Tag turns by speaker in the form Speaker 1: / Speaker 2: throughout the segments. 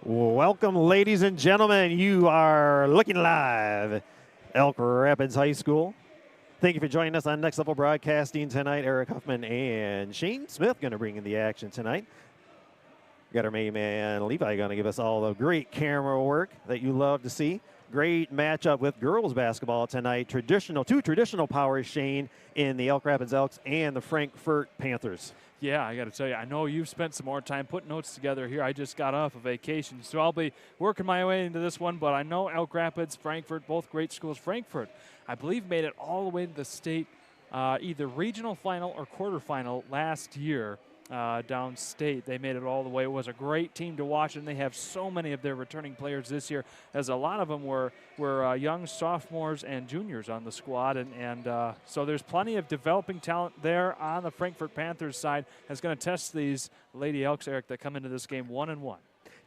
Speaker 1: Welcome, ladies and gentlemen. You are looking live at Elk Rapids High School. Thank you for joining us on Next Level Broadcasting tonight. Eric Huffman and Shane Smith going to bring in the action tonight. Got our main man Levi going to give us all the great camera work that you love to see. Great matchup with girls basketball tonight. Two traditional powers, Shane, in the Elk Rapids Elks and the Frankfort Panthers.
Speaker 2: Yeah, I got to tell you, I know you've spent some more time putting notes together here. I just got off a vacation, so I'll be working my way into this one. But I know Elk Rapids, Frankfort, both great schools. Frankfort, I believe, made it all the way to the state, either regional final or quarterfinal last year. Downstate. They made it all the way. It was a great team to watch, and they have so many of their returning players this year, as a lot of them were young sophomores and juniors on the squad, and so there's plenty of developing talent there on the Frankfort Panthers side. That's going to test these Lady Elks, Eric, that come into this game 1-1.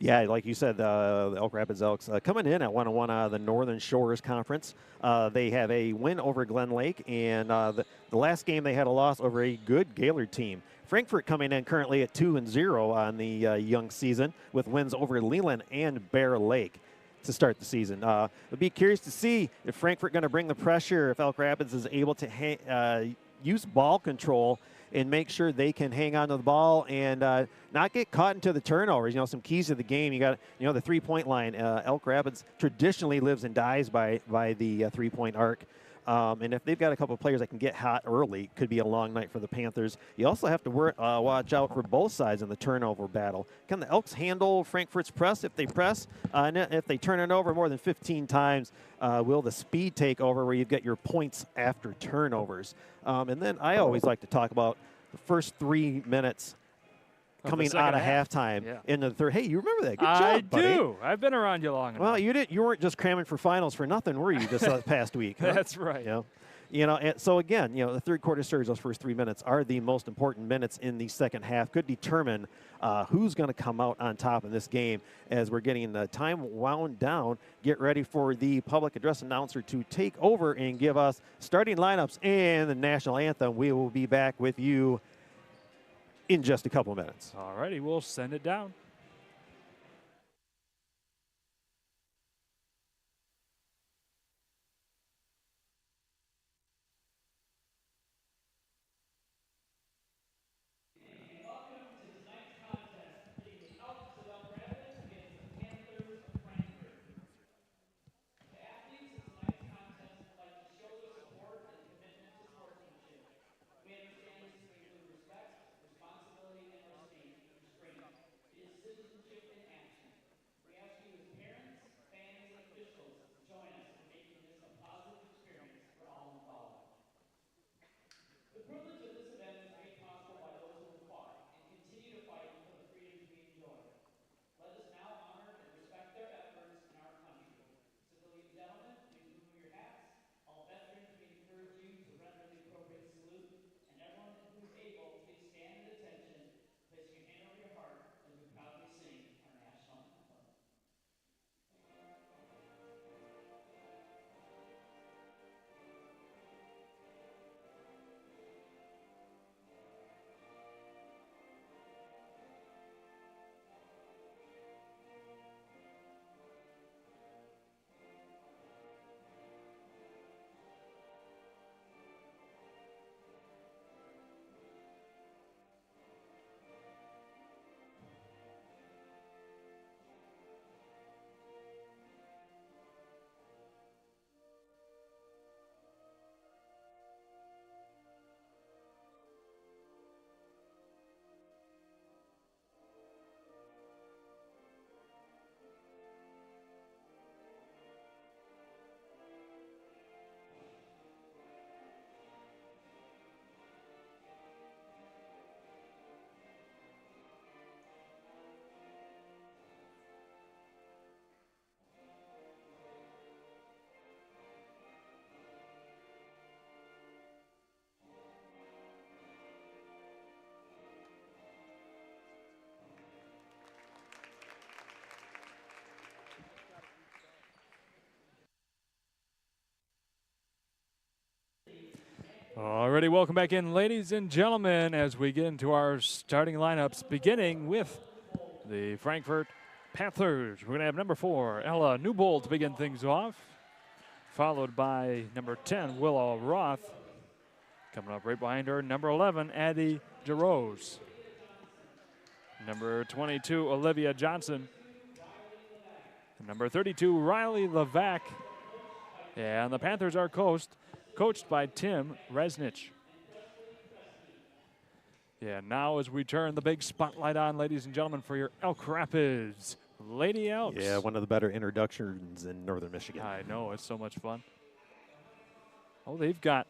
Speaker 1: Yeah, like you said, the Elk Rapids Elks coming in at 1-1 out of the Northern Shores Conference. They have a win over Glen Lake, and the last game they had a loss over a good Gaylord team. Frankfort coming in currently at 2-0 on the young season with wins over Leland and Bear Lake to start the season. I'd be curious to see if Frankfort going to bring the pressure, if Elk Rapids is able to use ball control and make sure they can hang on to the ball and not get caught into the turnovers. You know, some keys to the game. You got, the three-point line. Elk Rapids traditionally lives and dies by the three-point arc. And if they've got a couple of players that can get hot early, could be a long night for the Panthers. You also have to watch out for both sides in the turnover battle. Can the Elks handle Frankfort's press if they press? And if they turn it over more than 15 times, will the speed take over where you get your points after turnovers? And then I always like to talk about the first 3 minutes coming out of halftime in the third. Hey, you remember that? Good job, buddy.
Speaker 2: I do. I've been around you long enough.
Speaker 1: Well, you weren't just cramming for finals for nothing, were you, this past week? Huh?
Speaker 2: That's right.
Speaker 1: And so again, the third quarter surge, those first 3 minutes are the most important minutes in the second half. Could determine who's going to come out on top in this game as we're getting the time wound down. Get ready for the public address announcer to take over and give us starting lineups and the national anthem. We will be back with you in just a couple of minutes.
Speaker 2: All righty, we'll send it down.
Speaker 3: Welcome to tonight's contest between the Elks of Elk Rapids against the Panthers of Frankfort. The athletes of tonight's contest would like to show their support and commitment to sportsmanship. We understand this may include respect, responsibility, and restraint. It is citizenship in action. We ask you as parents, fans, and officials to join us in making this a positive experience for all involved. The privilege of this event is made possible by those who have fought and continue to fight for the freedoms we enjoy. Let us now honor and respect their efforts in our country. Civilian gentlemen, please remove your hats. All veterans, we encourage you to render the appropriate salute. And everyone who is able, please stand at attention, placing your hand over your heart as we proudly sing our national anthem.
Speaker 2: Alrighty, welcome back in, ladies and gentlemen, as we get into our starting lineups, beginning with the Frankfort Panthers, we're going to have number 4, Ella Newbold, to begin things off, followed by number 10, Willow Roth. Coming up right behind her, number 11, Addie DeRose. Number 22, Olivia Johnson. Number 32, Riley Levac. And the Panthers are coached by Tim Resnich. Yeah, now as we turn the big spotlight on, ladies and gentlemen, for your Elk Rapids Lady Elks.
Speaker 1: Yeah, one of the better introductions in Northern Michigan.
Speaker 2: I know, it's so much fun. Oh, they've got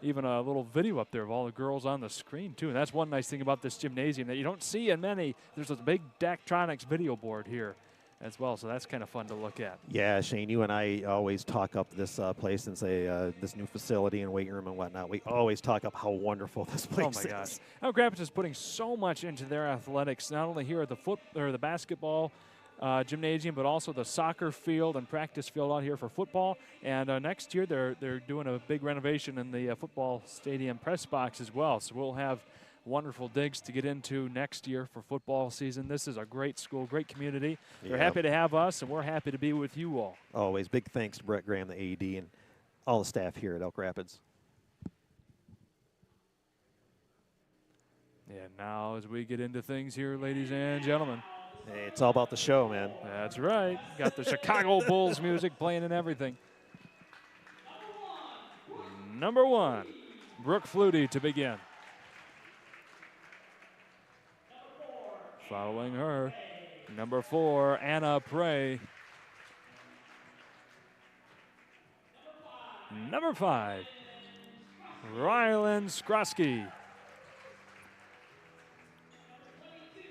Speaker 2: even a little video up there of all the girls on the screen, too. And that's one nice thing about this gymnasium that you don't see in many. There's a big Daktronics video board here as well, so that's kind of fun to look at.
Speaker 1: Yeah, Shane, you and I always talk up this place and say this new facility and weight room and whatnot. We always talk up how wonderful this place is.
Speaker 2: Oh, my gosh. Elk Rapids is putting so much into their athletics, not only here at the basketball gymnasium, but also the soccer field and practice field out here for football. And next year, they're doing a big renovation in the football stadium press box as well. So we'll have wonderful digs to get into next year for football season. This is a great school, great community. They're happy to have us, and we're happy to be with you all.
Speaker 1: Always. Big thanks to Brett Graham, the AD, and all the staff here at Elk Rapids.
Speaker 2: And now as we get into things here, ladies and gentlemen.
Speaker 1: Hey, it's all about the show, man.
Speaker 2: That's right. Got the Chicago Bulls music playing and everything. Number 1, Brooke Flutie to begin. Following her, number 4, Anna Prey. Number 5, Rylan Skrosky.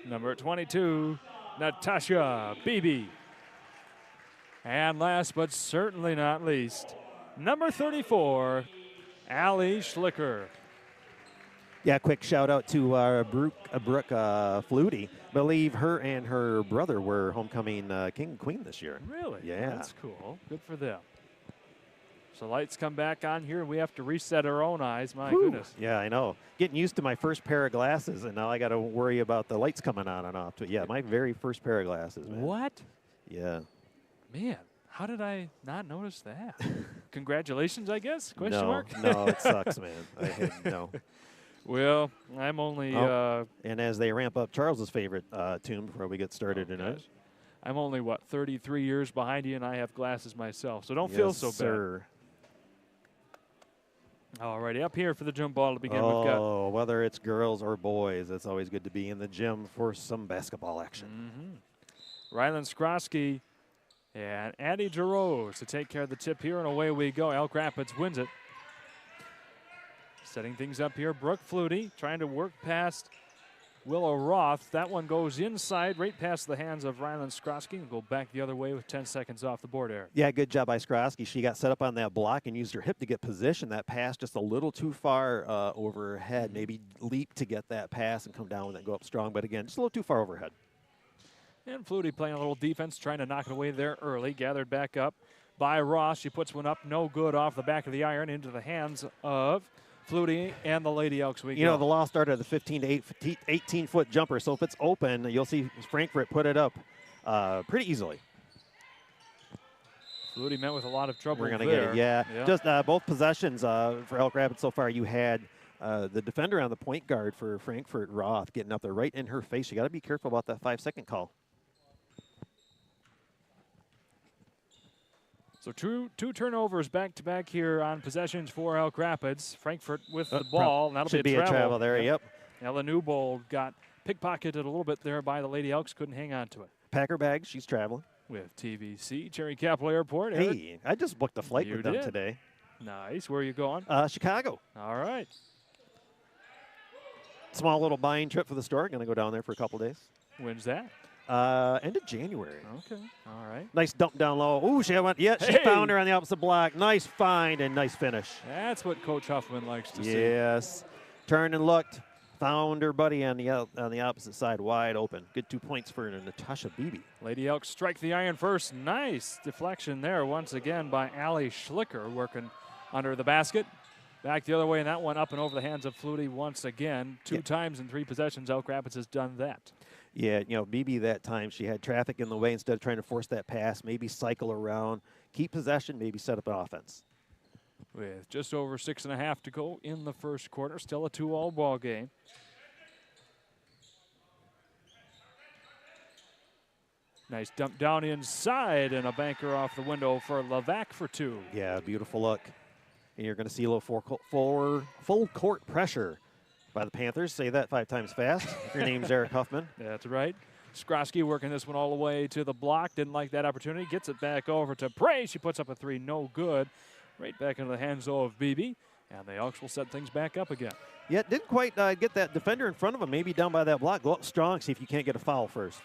Speaker 2: Number 22, Natasha Beebe. And last but certainly not least, number 34, Allie Schlicker.
Speaker 1: Yeah, quick shout out to Brooke Flutie. Believe her and her brother were homecoming king and queen this year.
Speaker 2: Really?
Speaker 1: Yeah.
Speaker 2: That's cool. Good for them. So lights come back on here, and we have to reset our own eyes. My goodness.
Speaker 1: Yeah, I know. Getting used to my first pair of glasses, and now I got to worry about the lights coming on and off. But yeah, my very first pair of glasses, man.
Speaker 2: What?
Speaker 1: Yeah.
Speaker 2: Man, how did I not notice that? Congratulations, I guess? Question mark?
Speaker 1: No, it sucks, man. No.
Speaker 2: Well, I'm only.
Speaker 1: And as they ramp up Charles's favorite tune before we get started tonight.
Speaker 2: I'm only, 33 years behind you, and I have glasses myself, so don't feel so bad.
Speaker 1: Sir.
Speaker 2: All righty, up here for the gym ball to begin.
Speaker 1: Oh,
Speaker 2: We've got
Speaker 1: whether it's girls or boys, it's always good to be in the gym for some basketball action.
Speaker 2: Rylan Skrosky and Addie DeRose to take care of the tip here, and away we go. Elk Rapids wins it. Setting things up here, Brooke Flutie trying to work past Willow Roth. That one goes inside, right past the hands of Rylan Skrosky, and go back the other way with 10 seconds off the board, Eric.
Speaker 1: Yeah, good job by Skrosky. She got set up on that block and used her hip to get position. That pass just a little too far over her head. Maybe leap to get that pass and come down and then go up strong. But again, just a little too far overhead.
Speaker 2: And Flutie playing a little defense, trying to knock it away there early. Gathered back up by Ross. She puts one up, no good, off the back of the iron into the hands of Flutie and the Lady Elks.
Speaker 1: You know, the law started at the 15 to 18-foot jumper, so if it's open, you'll see Frankfort put it up pretty easily.
Speaker 2: Flutie met with a lot of trouble.
Speaker 1: We're going to
Speaker 2: there.
Speaker 1: get it, yeah. Just both possessions for Elk Rapids so far, you had the defender on the point guard for Frankfort, Roth, getting up there right in her face. You got to be careful about that 5-second call.
Speaker 2: So two turnovers back-to-back here on possessions for Elk Rapids. Frankfort with the ball. That'll
Speaker 1: should be a travel there, yep.
Speaker 2: Ella Newbold got pickpocketed a little bit there by the Lady Elks. Couldn't hang on to it.
Speaker 1: Packer bag, she's traveling.
Speaker 2: With TVC, Cherry Capital Airport.
Speaker 1: Hey,
Speaker 2: Eric,
Speaker 1: I just booked a flight with them today.
Speaker 2: Nice. Where are you going?
Speaker 1: Chicago.
Speaker 2: All right.
Speaker 1: Small little buying trip for the store. Going to go down there for a couple days.
Speaker 2: When's that?
Speaker 1: End of January.
Speaker 2: Okay. All right.
Speaker 1: Nice dump down low. Ooh, she found her on the opposite block. Nice find and nice finish.
Speaker 2: That's what Coach Huffman likes to see.
Speaker 1: Yes. Turned and looked. Found her buddy on the opposite side, wide open. Good 2 points for Natasha Beebe.
Speaker 2: Lady Elks strike the iron first. Nice deflection there once again by Allie Schlicker, working under the basket. Back the other way, and that one up and over the hands of Flutie once again. Two times in 3 possessions, Elk Rapids has done that.
Speaker 1: Yeah, BB that time, she had traffic in the way. Instead of trying to force that pass, maybe cycle around, keep possession, maybe set up an offense.
Speaker 2: With just over 6.5 to go in the first quarter, still a 2-all ball game. Nice dump down inside and a banker off the window for Levac for 2.
Speaker 1: Yeah, beautiful look. And you're going to see a little full court pressure by the Panthers. Say that 5 times fast. If your name's Eric Huffman.
Speaker 2: That's right. Skrosky working this one all the way to the block. Didn't like that opportunity. Gets it back over to Prey. She puts up a 3. No good. Right back into the hands of BB. And the Elks will set things back up again.
Speaker 1: Yeah, didn't quite get that defender in front of him. Maybe down by that block. Go up strong. See if you can't get a foul first.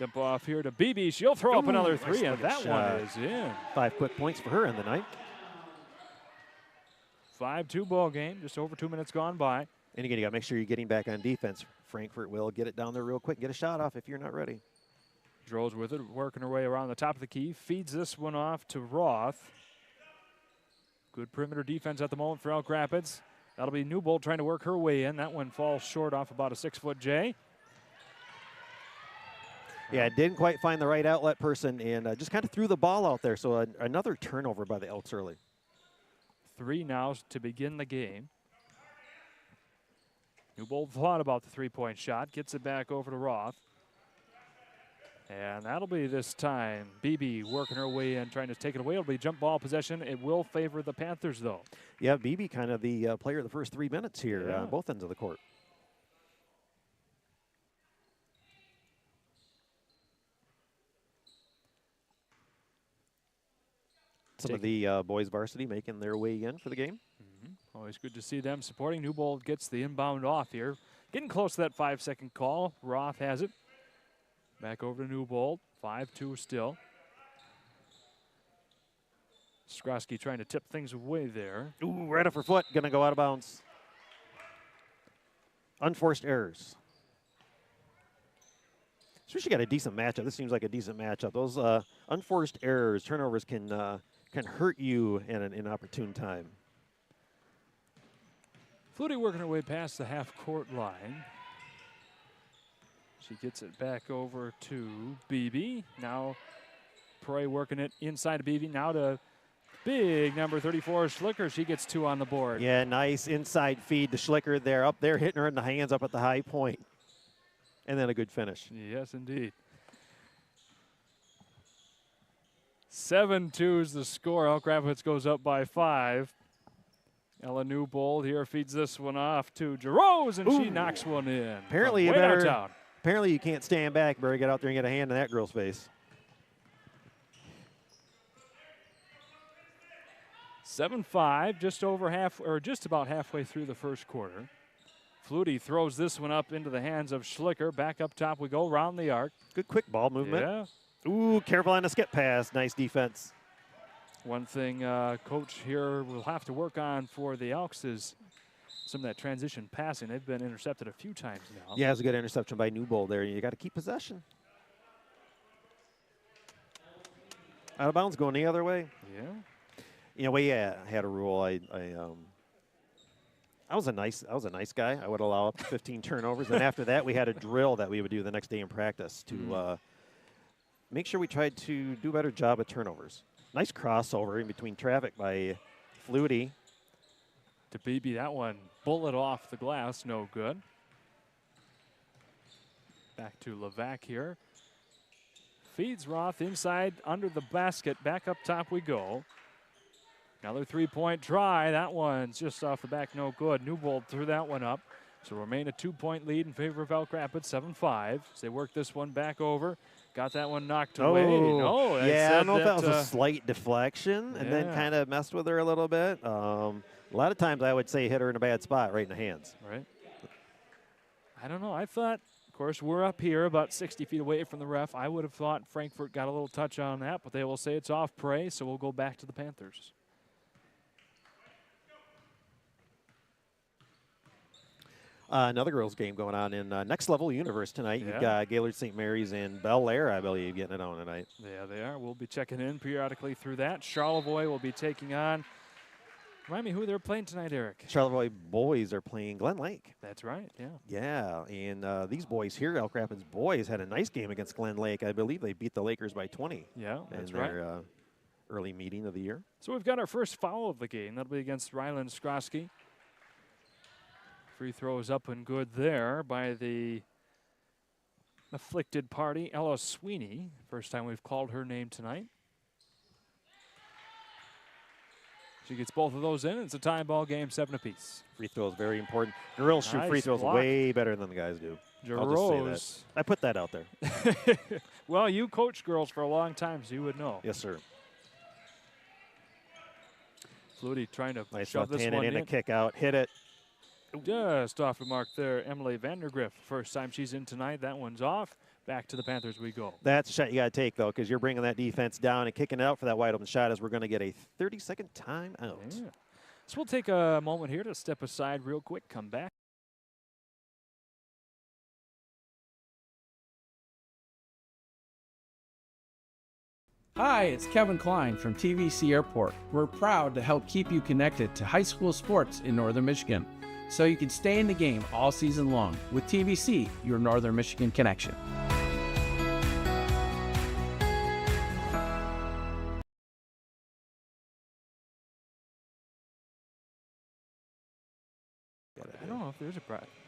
Speaker 2: Dump off here to BB. She'll throw up another 3,
Speaker 1: nice
Speaker 2: and that
Speaker 1: shot.
Speaker 2: one is in.
Speaker 1: 5 quick points for her in the night.
Speaker 2: 5-2 ball game. Just over 2 minutes gone by.
Speaker 1: And again, you got to make sure you're getting back on defense. Frankfort will get it down there real quick and get a shot off if you're not ready.
Speaker 2: Droz with it, working her way around the top of the key. Feeds this one off to Roth. Good perimeter defense at the moment for Elk Rapids. That'll be Newbold trying to work her way in. That one falls short off about a 6-foot J.
Speaker 1: Yeah, didn't quite find the right outlet person and just kind of threw the ball out there. So another turnover by the Elks early.
Speaker 2: 3 now to begin the game. Newbold thought about the 3-point shot. Gets it back over to Roth. And that'll be this time BB working her way in, trying to take it away. It'll be jump ball possession. It will favor the Panthers, though.
Speaker 1: Yeah, BB kind of the player of the first 3 minutes here on both ends of the court. Some of the boys varsity making their way in for the game.
Speaker 2: Always good to see them supporting. Newbold gets the inbound off here. Getting close to that 5-second call. Roth has it. Back over to Newbold. 5-2 still. Skrosky trying to tip things away there.
Speaker 1: Ooh, right off her foot. Going to go out of bounds. Unforced errors. So she got a decent matchup. This seems like a decent matchup. Those unforced errors, turnovers can hurt you in an inopportune time.
Speaker 2: Flutie working her way past the half-court line. She gets it back over to BB. Now Prey working it inside of BB. Now to big number 34, Schlicker. She gets 2 on the board.
Speaker 1: Yeah, nice inside feed to Schlicker there. Up there, hitting her in the hands up at the high point. And then a good finish.
Speaker 2: Yes, indeed. 7-2 is the score. Elk Rapids goes up by 5. Ella Newbold here feeds this one off to Jarosz, and she knocks one in.
Speaker 1: Apparently you better. Apparently you can't stand back. Better get out there and get a hand in that girl's face.
Speaker 2: 7-5, just over half, or just about halfway through the first quarter. Flutie throws this one up into the hands of Schlicker. Back up top we go, round the arc.
Speaker 1: Good quick ball movement.
Speaker 2: Yeah.
Speaker 1: Ooh, careful on the skip pass. Nice defense.
Speaker 2: One thing Coach here will have to work on for the Elks is some of that transition passing. They've been intercepted a few times now.
Speaker 1: Yeah, it was a good interception by Newbold there. You got to keep possession. Out of bounds going the other way.
Speaker 2: Yeah.
Speaker 1: You know, we had a rule. I was a nice guy. I would allow up to 15 turnovers, and after that, we had a drill that we would do the next day in practice to make sure we tried to do a better job at turnovers. Nice crossover in between traffic by Flutie.
Speaker 2: To BB, that one bullet off the glass, no good. Back to Levac here. Feeds Roth inside under the basket. Back up top we go. Another 3-point try. That one's just off the back, no good. Newbold threw that one up. So remain a 2-point lead in favor of Elk Rapids, 7-5. As they work this one back over. Got that one knocked away. No,
Speaker 1: yeah, I don't know if that was a slight deflection and then kind of messed with her a little bit. A lot of times I would say hit her in a bad spot right in the hands.
Speaker 2: Right. I don't know. I thought, of course, we're up here about 60 feet away from the ref. I would have thought Frankfort got a little touch on that, but they will say it's off Prey, so we'll go back to the Panthers.
Speaker 1: Another girls' game going on in Next Level Universe tonight. You've got Gaylord St. Mary's and Bel Air, I believe, getting it on tonight.
Speaker 2: Yeah, they are. We'll be checking in periodically through that. Charlevoix will be taking on Remind me who they're playing tonight, Eric.
Speaker 1: Charlevoix boys are playing Glen Lake.
Speaker 2: That's right, yeah.
Speaker 1: Yeah, and these boys here, Elk Rapids boys, had a nice game against Glen Lake. I believe they beat the Lakers by 20.
Speaker 2: Yeah, that's
Speaker 1: in
Speaker 2: right.
Speaker 1: their early meeting of the year.
Speaker 2: So we've got our first foul of the game. That'll be against Ryland Skrosky. Free throw is up and good there by the afflicted party, Ella Sweeney. First time we've called her name tonight. She gets both of those in. It's a tie ball game, 7 apiece.
Speaker 1: Free throw is very important. Girls shoot free
Speaker 2: Nice
Speaker 1: throws
Speaker 2: block.
Speaker 1: way better than the guys do. I'll just say that. I put that out there.
Speaker 2: Well, you coached girls for a long time, so you would know.
Speaker 1: Yes, sir.
Speaker 2: Flutie trying to
Speaker 1: Nice
Speaker 2: shove this
Speaker 1: left-handed
Speaker 2: one
Speaker 1: in
Speaker 2: in.
Speaker 1: a kick out. Hit it.
Speaker 2: Just off the mark there, Emily Vandergriff. First time she's in tonight. That one's off. Back to the Panthers we go.
Speaker 1: That's a shot you got to take, though, because you're bringing that defense down and kicking it out for that wide open shot as we're going to get a 30-second timeout.
Speaker 2: Yeah. So we'll take a moment here to step aside real quick, come back.
Speaker 4: Hi, it's Kevin Klein from TVC Airport. We're proud to help keep you connected to high school sports in Northern Michigan, so you can stay in the game all season long with TVC, your Northern Michigan connection.
Speaker 2: I don't know if there's a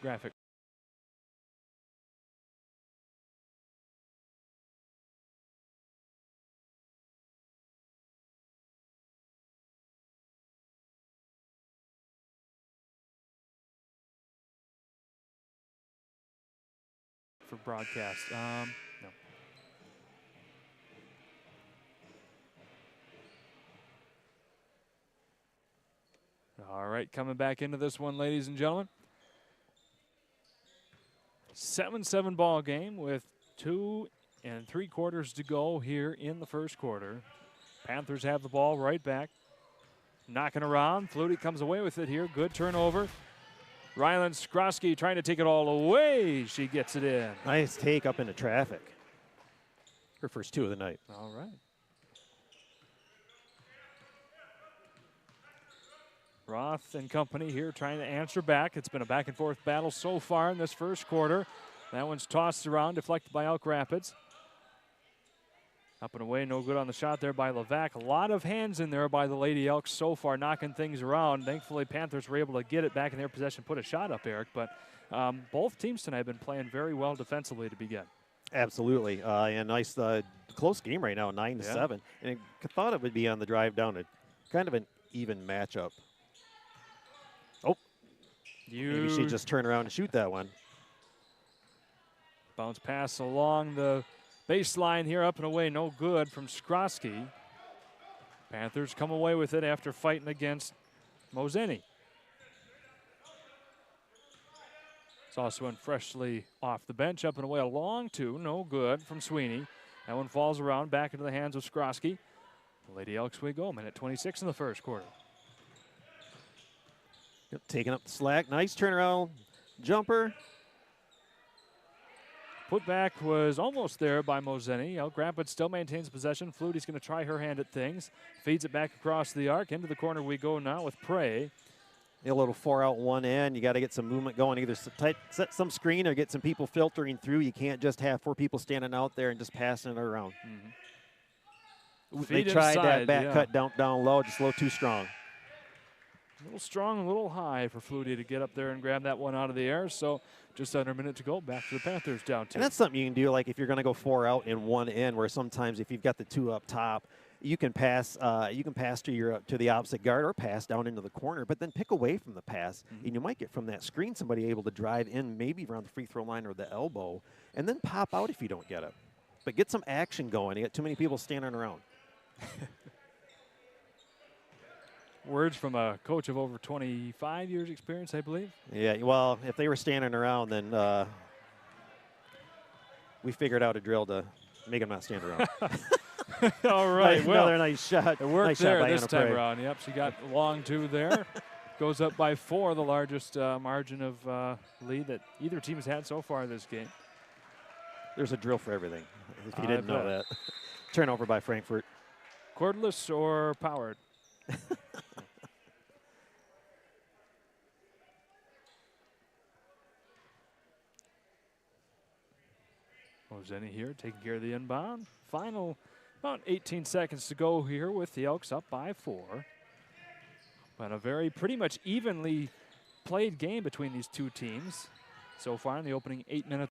Speaker 2: graphic. For broadcast. No. All right, coming back into this one, ladies and gentlemen. 7-7 ball game with 2 3/4 to go here in the first quarter. Panthers have the ball right back. Knocking around. Flutie comes away with it here. Good turnover. Ryland Skrosky trying to take it all away. She gets it in.
Speaker 1: Nice take up into traffic. Her first 2 of the night.
Speaker 2: All right. Roth and company here trying to answer back. It's been a back and forth battle so far in this first quarter. That one's tossed around, deflected by Elk Rapids. Up and away, no good on the shot there by Levac. A lot of hands in there by the Lady Elks so far, knocking things around. Thankfully, Panthers were able to get it back in their possession, put a shot up, Eric. But both teams tonight have been playing very well defensively to begin.
Speaker 1: Absolutely. And nice close game right now, 9-7. And I thought it would be on the drive down. Kind of an even matchup. Oh, maybe she just turn around and shoot that one.
Speaker 2: Bounce pass along the baseline here, up and away, no good from Skrosky. Panthers come away with it after fighting against Mozeni. It's also went freshly off the bench, up and away, a long 2, no good from Sweeney. That one falls around, back into the hands of Skrosky. The Lady Elks we go, minute 26 in the first quarter.
Speaker 1: Yep, taking up the slack, nice turnaround jumper.
Speaker 2: Putback was almost there by Mozeni. Elk Rapids still maintains possession. Flutie's going to try her hand at things. Feeds it back across the arc. Into the corner we go now with Prey.
Speaker 1: A little 4 out 1 in. You got to get some movement going. Either set some screen or get some people filtering through. You can't just have 4 people standing out there and just passing it around. They tried that back cut down low, just a little too strong.
Speaker 2: A little strong, a little high for Flutie to get up there and grab that one out of the air. So just under a minute to go. Back to the Panthers down 2.
Speaker 1: And that's something you can do, like if you're going to go 4 out and 1 in, where sometimes if you've got the 2 up top, you can pass to the opposite guard or pass down into the corner, but then pick away from the pass, and you might get from that screen somebody able to drive in maybe around the free throw line or the elbow, and then pop out if you don't get it. But get some action going. You got too many people standing around.
Speaker 2: Words from a coach of over 25 years experience, I believe.
Speaker 1: Yeah, well, if they were standing around, then we figured out a drill to make them not stand around.
Speaker 2: All right, well,
Speaker 1: another nice shot.
Speaker 2: It worked
Speaker 1: nice
Speaker 2: there
Speaker 1: shot by
Speaker 2: this
Speaker 1: Anna
Speaker 2: time
Speaker 1: Prey.
Speaker 2: around. Yep, she got long 2 there. Goes up by 4, the largest margin of lead that either team has had so far this game.
Speaker 1: There's a drill for everything, if you didn't know that. Turnover by Frankfort.
Speaker 2: Cordless or powered? Goes in here, taking care of the inbound. Final about 18 seconds to go here with the Elks up by 4. But a very pretty much evenly played game between these two teams so far in the opening 8 minutes.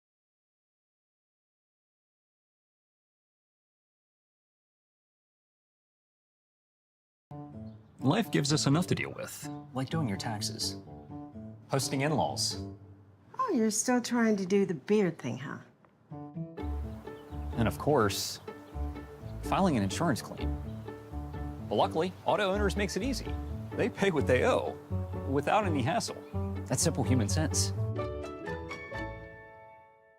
Speaker 5: Life gives us enough to deal with, like doing your taxes, hosting in-laws.
Speaker 6: Oh, you're still trying to do the beard thing, huh?
Speaker 5: And of course, filing an insurance claim. But luckily, Auto Owners makes it easy. They pay what they owe, without any hassle. That's simple human sense.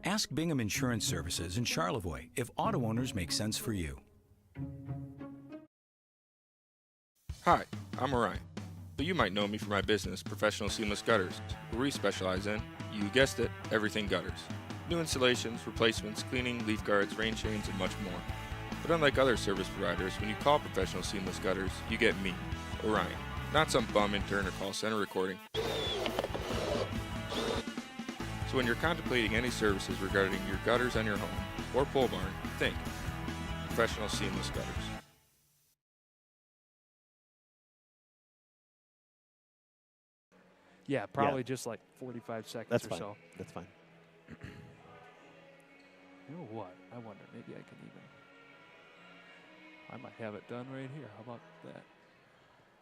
Speaker 7: Ask Bingham Insurance Services in Charlevoix if Auto Owners make sense for you.
Speaker 8: Hi, I'm Orion, but you might know me for my business, Professional Seamless Gutters, where we specialize in, you guessed it, everything gutters. New installations, replacements, cleaning, leaf guards, rain chains, and much more. But unlike other service providers, when you call Professional Seamless Gutters, you get me, Orion, not some bum intern or call center recording. So when you're contemplating any services regarding your gutters on your home or pole barn, think Professional Seamless Gutters.
Speaker 2: Yeah, probably just like 45 seconds
Speaker 1: That's
Speaker 2: or
Speaker 1: fine.
Speaker 2: so.
Speaker 1: That's fine.
Speaker 2: You know what? I wonder, maybe I can even, I might have it done right here. How about that?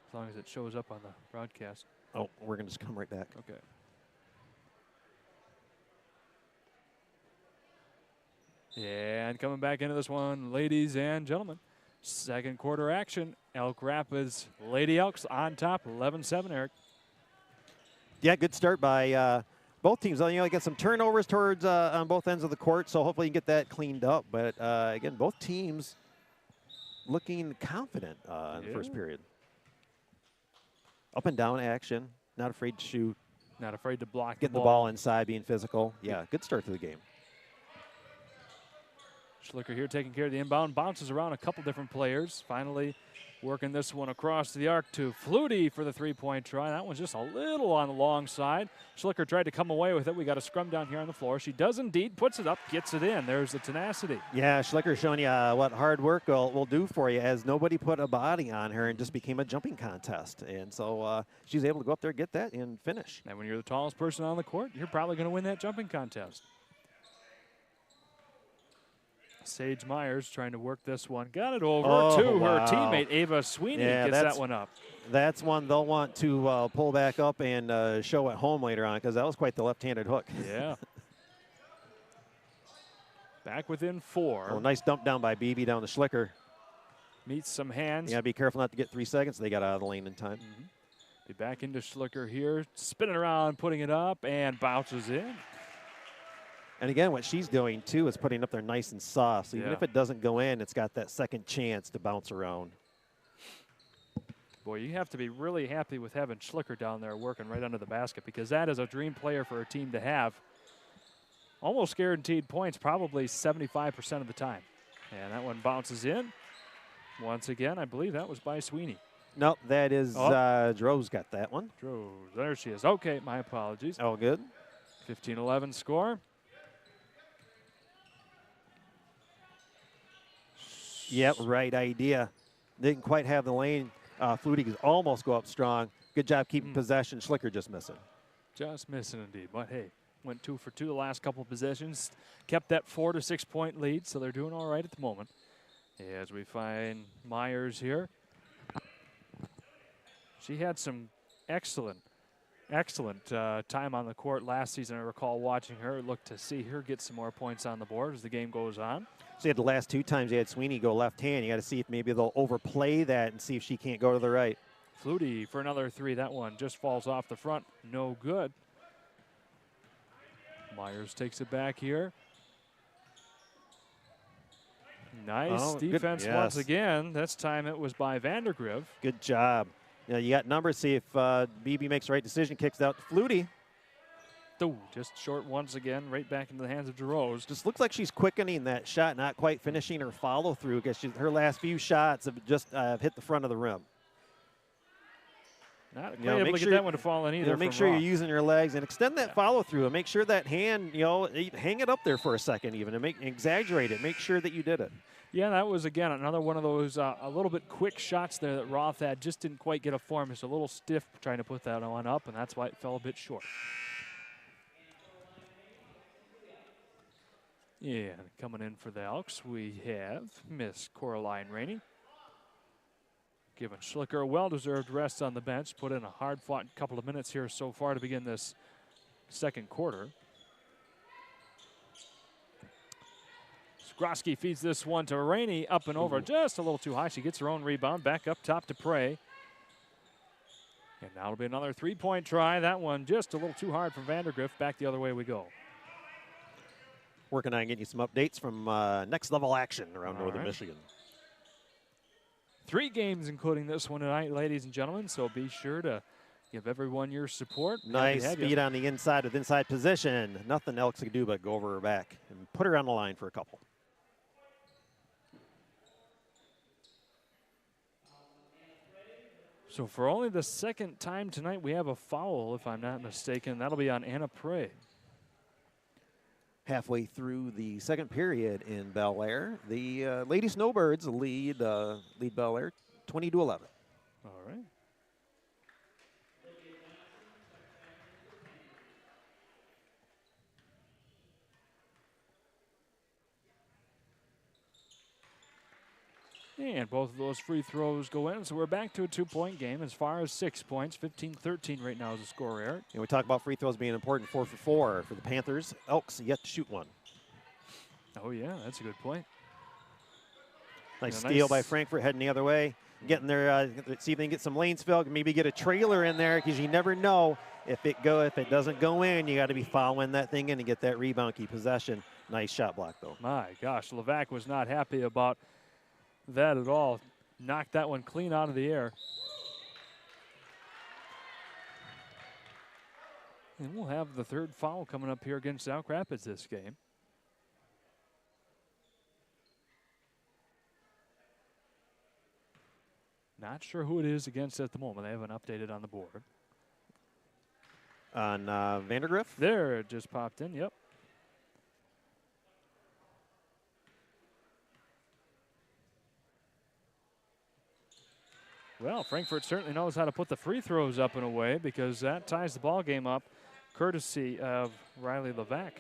Speaker 2: As long as it shows up on the broadcast.
Speaker 1: Oh, we're going to just come right back.
Speaker 2: Okay. And coming back into this one, ladies and gentlemen, second quarter action. Elk Rapids Lady Elks on top, 11-7, Eric.
Speaker 1: Yeah, good start by both teams. You know, get some turnovers towards on both ends of the court, so hopefully you can get that cleaned up. But again, both teams looking confident in the first period. Up and down action, not afraid to shoot.
Speaker 2: Not afraid to block
Speaker 1: Getting the ball inside, being physical. Yeah, good start to the game.
Speaker 2: Schlicker here taking care of the inbound, bounces around a couple different players. Finally working this one across the arc to Flutie for the three-point try. That one's just a little on the long side. Schlicker tried to come away with it. We got a scrum down here on the floor. She does indeed, puts it up, gets it in. There's the tenacity.
Speaker 1: Yeah, Schlicker showing you what hard work will do for you, as nobody put a body on her and just became a jumping contest. And so she's able to go up there, get that, and finish.
Speaker 2: And when you're the tallest person on the court, you're probably going to win that jumping contest. Sage Myers trying to work this one. Got it over to her teammate, Ava Sweeney.
Speaker 1: Yeah,
Speaker 2: gets that one up.
Speaker 1: That's one they'll want to pull back up and show at home later on, because that was quite the left-handed hook.
Speaker 2: Yeah. Back within 4.
Speaker 1: Oh, nice dump down by BB down to Schlicker.
Speaker 2: Meets some hands.
Speaker 1: Yeah, be careful not to get 3 seconds. They got out of the lane in time.
Speaker 2: Be back into Schlicker here. Spinning around, putting it up, and bounces in.
Speaker 1: And again, what she's doing, too, is putting up there nice and soft. So even if it doesn't go in, it's got that second chance to bounce around.
Speaker 2: Boy, you have to be really happy with having Schlicker down there working right under the basket, because that is a dream player for a team to have. Almost guaranteed points, probably 75% of the time. And that one bounces in. Once again, I believe that was by Sweeney.
Speaker 1: Nope, that is Droz got that one.
Speaker 2: Droz, there she is. Okay, my apologies.
Speaker 1: Oh, good.
Speaker 2: 15-11 score.
Speaker 1: Yep, right idea. Didn't quite have the lane. Flutie could almost go up strong. Good job keeping possession. Schlicker just missing.
Speaker 2: Just missing indeed. But hey, went 2 for 2 the last couple of possessions. Kept that 4 to 6 point lead, so they're doing all right at the moment. As we find Myers here. She had some excellent time on the court last season. I recall watching her, look to see her get some more points on the board as the game goes on.
Speaker 1: So you had the last 2 times you had Sweeney go left hand. You got to see if maybe they'll overplay that and see if she can't go to the right.
Speaker 2: Flutie for another 3. That one just falls off the front. No good. Myers takes it back here. Nice defense once again. This time it was by Vandergriff.
Speaker 1: Good job. You know, you got numbers. See if BB makes the right decision. Kicks it out to Flutie.
Speaker 2: Ooh, just short once again, right back into the hands of DeRose.
Speaker 1: Just looks like she's quickening that shot, not quite finishing her follow through, because her last few shots have just hit the front of the rim.
Speaker 2: Not
Speaker 1: You know,
Speaker 2: able
Speaker 1: make
Speaker 2: to
Speaker 1: sure
Speaker 2: get that one to fall in either.
Speaker 1: make
Speaker 2: from
Speaker 1: sure you're
Speaker 2: Roth.
Speaker 1: using your legs and extend that follow through, and make sure that hand, hang it up there for a second, even, and exaggerate it. Make sure that you did it.
Speaker 2: Yeah, that was, again, another one of those a little bit quick shots there that Roth had. Just didn't quite get a form. It's a little stiff trying to put that one up, and that's why it fell a bit short. Yeah, coming in for the Elks, we have Miss Coraline Rainey. Giving Schlicker a well-deserved rest on the bench. Put in a hard-fought couple of minutes here so far to begin this second quarter. Skrosky feeds this one to Rainey, up and over, just a little too high. She gets her own rebound, back up top to Prey. And now it'll be another three-point try. That one just a little too hard for Vandergrift. Back the other way we go.
Speaker 1: Working on getting you some updates from next level action around Northern Michigan.
Speaker 2: 3 games including this one tonight, ladies and gentlemen, so be sure to give everyone your support.
Speaker 1: Nice speed on the inside with inside position. Nothing Elks can do but go over her back and put her on the line for a couple.
Speaker 2: So for only the second time tonight, we have a foul, if I'm not mistaken. That'll be on Anna Prey.
Speaker 1: Halfway through the second period in Bel Air, the Lady Snowbirds lead Bel Air 20-11.
Speaker 2: All right. And both of those free throws go in, so we're back to a 2-point game as far as 6 points. 15-13 right now is the score, Eric.
Speaker 1: And we talk about free throws being important. 4 for 4 for the Panthers. Elks yet to shoot one.
Speaker 2: Oh, yeah, that's a good point.
Speaker 1: Nice steal by Frankfort, heading the other way. Getting there, see if they can get some lanes filled, maybe get a trailer in there, because you never know if it doesn't go in, you got to be following that thing in and get that rebound, keep possession. Nice shot block, though.
Speaker 2: My gosh, Levac was not happy about that at all. Knocked that one clean out of the air. And we'll have the third foul coming up here against Elk Rapids this game. Not sure who it is against at the moment. They haven't updated on the board.
Speaker 1: On Vandergrift?
Speaker 2: There, it just popped in, yep. Well, Frankfort certainly knows how to put the free throws up and away, because that ties the ball game up, courtesy of Riley Levac.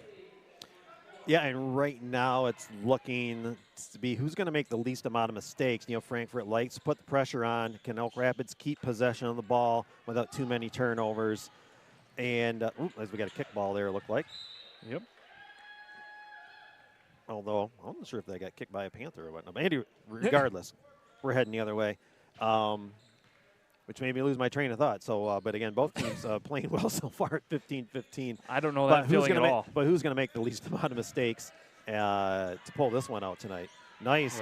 Speaker 1: Yeah, and right now it's looking to be who's going to make the least amount of mistakes. Frankfort likes to put the pressure on. Can Elk Rapids keep possession of the ball without too many turnovers? And as we got a kickball there, it looked like.
Speaker 2: Yep.
Speaker 1: Although I'm not sure if they got kicked by a Panther or whatnot. But anyway, regardless, we're heading the other way, which made me lose my train of thought. So, but again, both teams playing well so far at 15-15.
Speaker 2: I don't know that feeling at all.
Speaker 1: But who's going to make the least amount of mistakes to pull this one out tonight? Nice,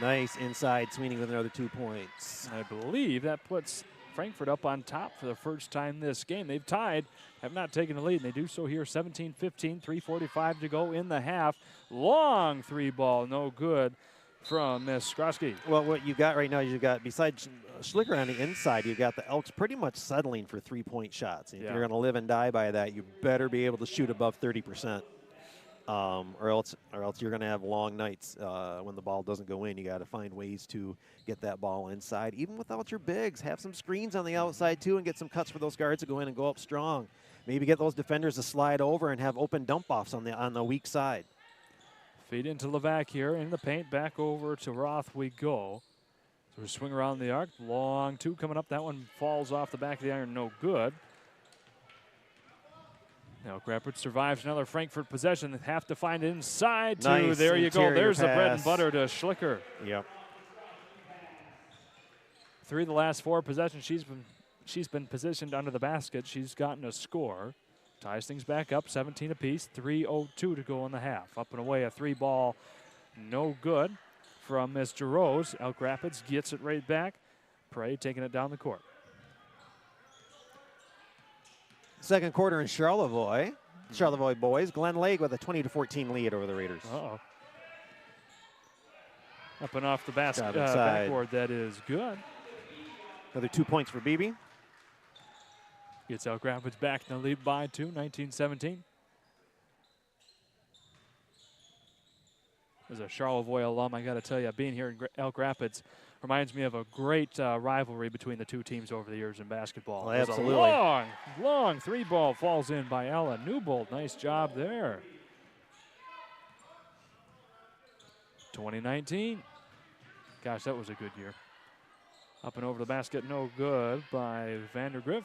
Speaker 1: nice inside swinging with another 2 points.
Speaker 2: I believe that puts Frankfort up on top for the first time this game. They've tied, have not taken the lead, and they do so here 17-15, 3:45 to go in the half. Long three ball, no good from Miss Skrosky.
Speaker 1: Well, what you got right now is you got, besides Schlicker on the inside, you got the Elks pretty much settling for 3-point shots. And if you're going to live and die by that, you better be able to shoot above 30%. Or else you're going to have long nights when the ball doesn't go in. You got to find ways to get that ball inside, even without your bigs. Have some screens on the outside too, and get some cuts for those guards to go in and go up strong. Maybe get those defenders to slide over and have open dump offs on the weak side.
Speaker 2: Feed into Levac here in the paint. Back over to Roth we go. So we swing around the arc. Long two coming up. That one falls off the back of the iron. No good. Now Rapids survives another Frankfort possession. They have to find inside too.
Speaker 1: Nice
Speaker 2: there you go. There's
Speaker 1: pass.
Speaker 2: the bread and butter to Schlicker.
Speaker 1: Yep.
Speaker 2: 3 of the last 4 possessions she's been positioned under the basket. She's gotten a score. Ties things back up, 17 apiece. 3:02 to go in the half. Up and away, a 3-ball, no good from Mr. Rose. Elk Rapids gets it right back. Prey taking it down the court.
Speaker 1: Second quarter in Charlevoix. Charlevoix boys. Glen Lake with a 20-14 lead over the Raiders.
Speaker 2: Uh-oh. Up and off the basket,
Speaker 1: Inside.
Speaker 2: backboard, that is good.
Speaker 1: Another 2 points for Beebe.
Speaker 2: Gets Elk Rapids back in the lead by 2, 19-17. As a Charlevoix alum, I got to tell you, being here in Elk Rapids reminds me of a great rivalry between the two teams over the years in basketball.
Speaker 1: Well, absolutely.
Speaker 2: A long three ball falls in by Ella Newbold. Nice job there. 2019. Gosh, that was a good year. Up and over the basket, no good by Vandergriff.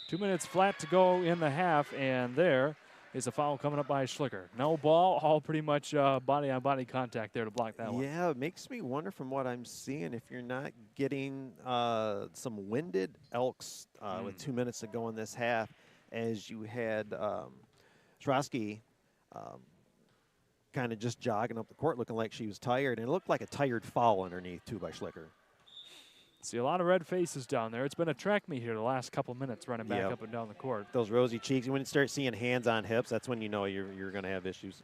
Speaker 2: 2 minutes flat to go in the half, and there is a foul coming up by Schlicker. No ball, all pretty much body-on-body contact there to block that one.
Speaker 1: Yeah, it makes me wonder from what I'm seeing if you're not getting some winded Elks with 2 minutes to go in this half, as you had Strosky kind of just jogging up the court looking like she was tired, and it looked like a tired foul underneath, too, by Schlicker.
Speaker 2: See a lot of red faces down there. It's been a track meet here the last couple minutes running back
Speaker 1: Yep.
Speaker 2: up and down the court.
Speaker 1: Those rosy cheeks, when you start seeing hands on hips, that's when you know you're going to have issues.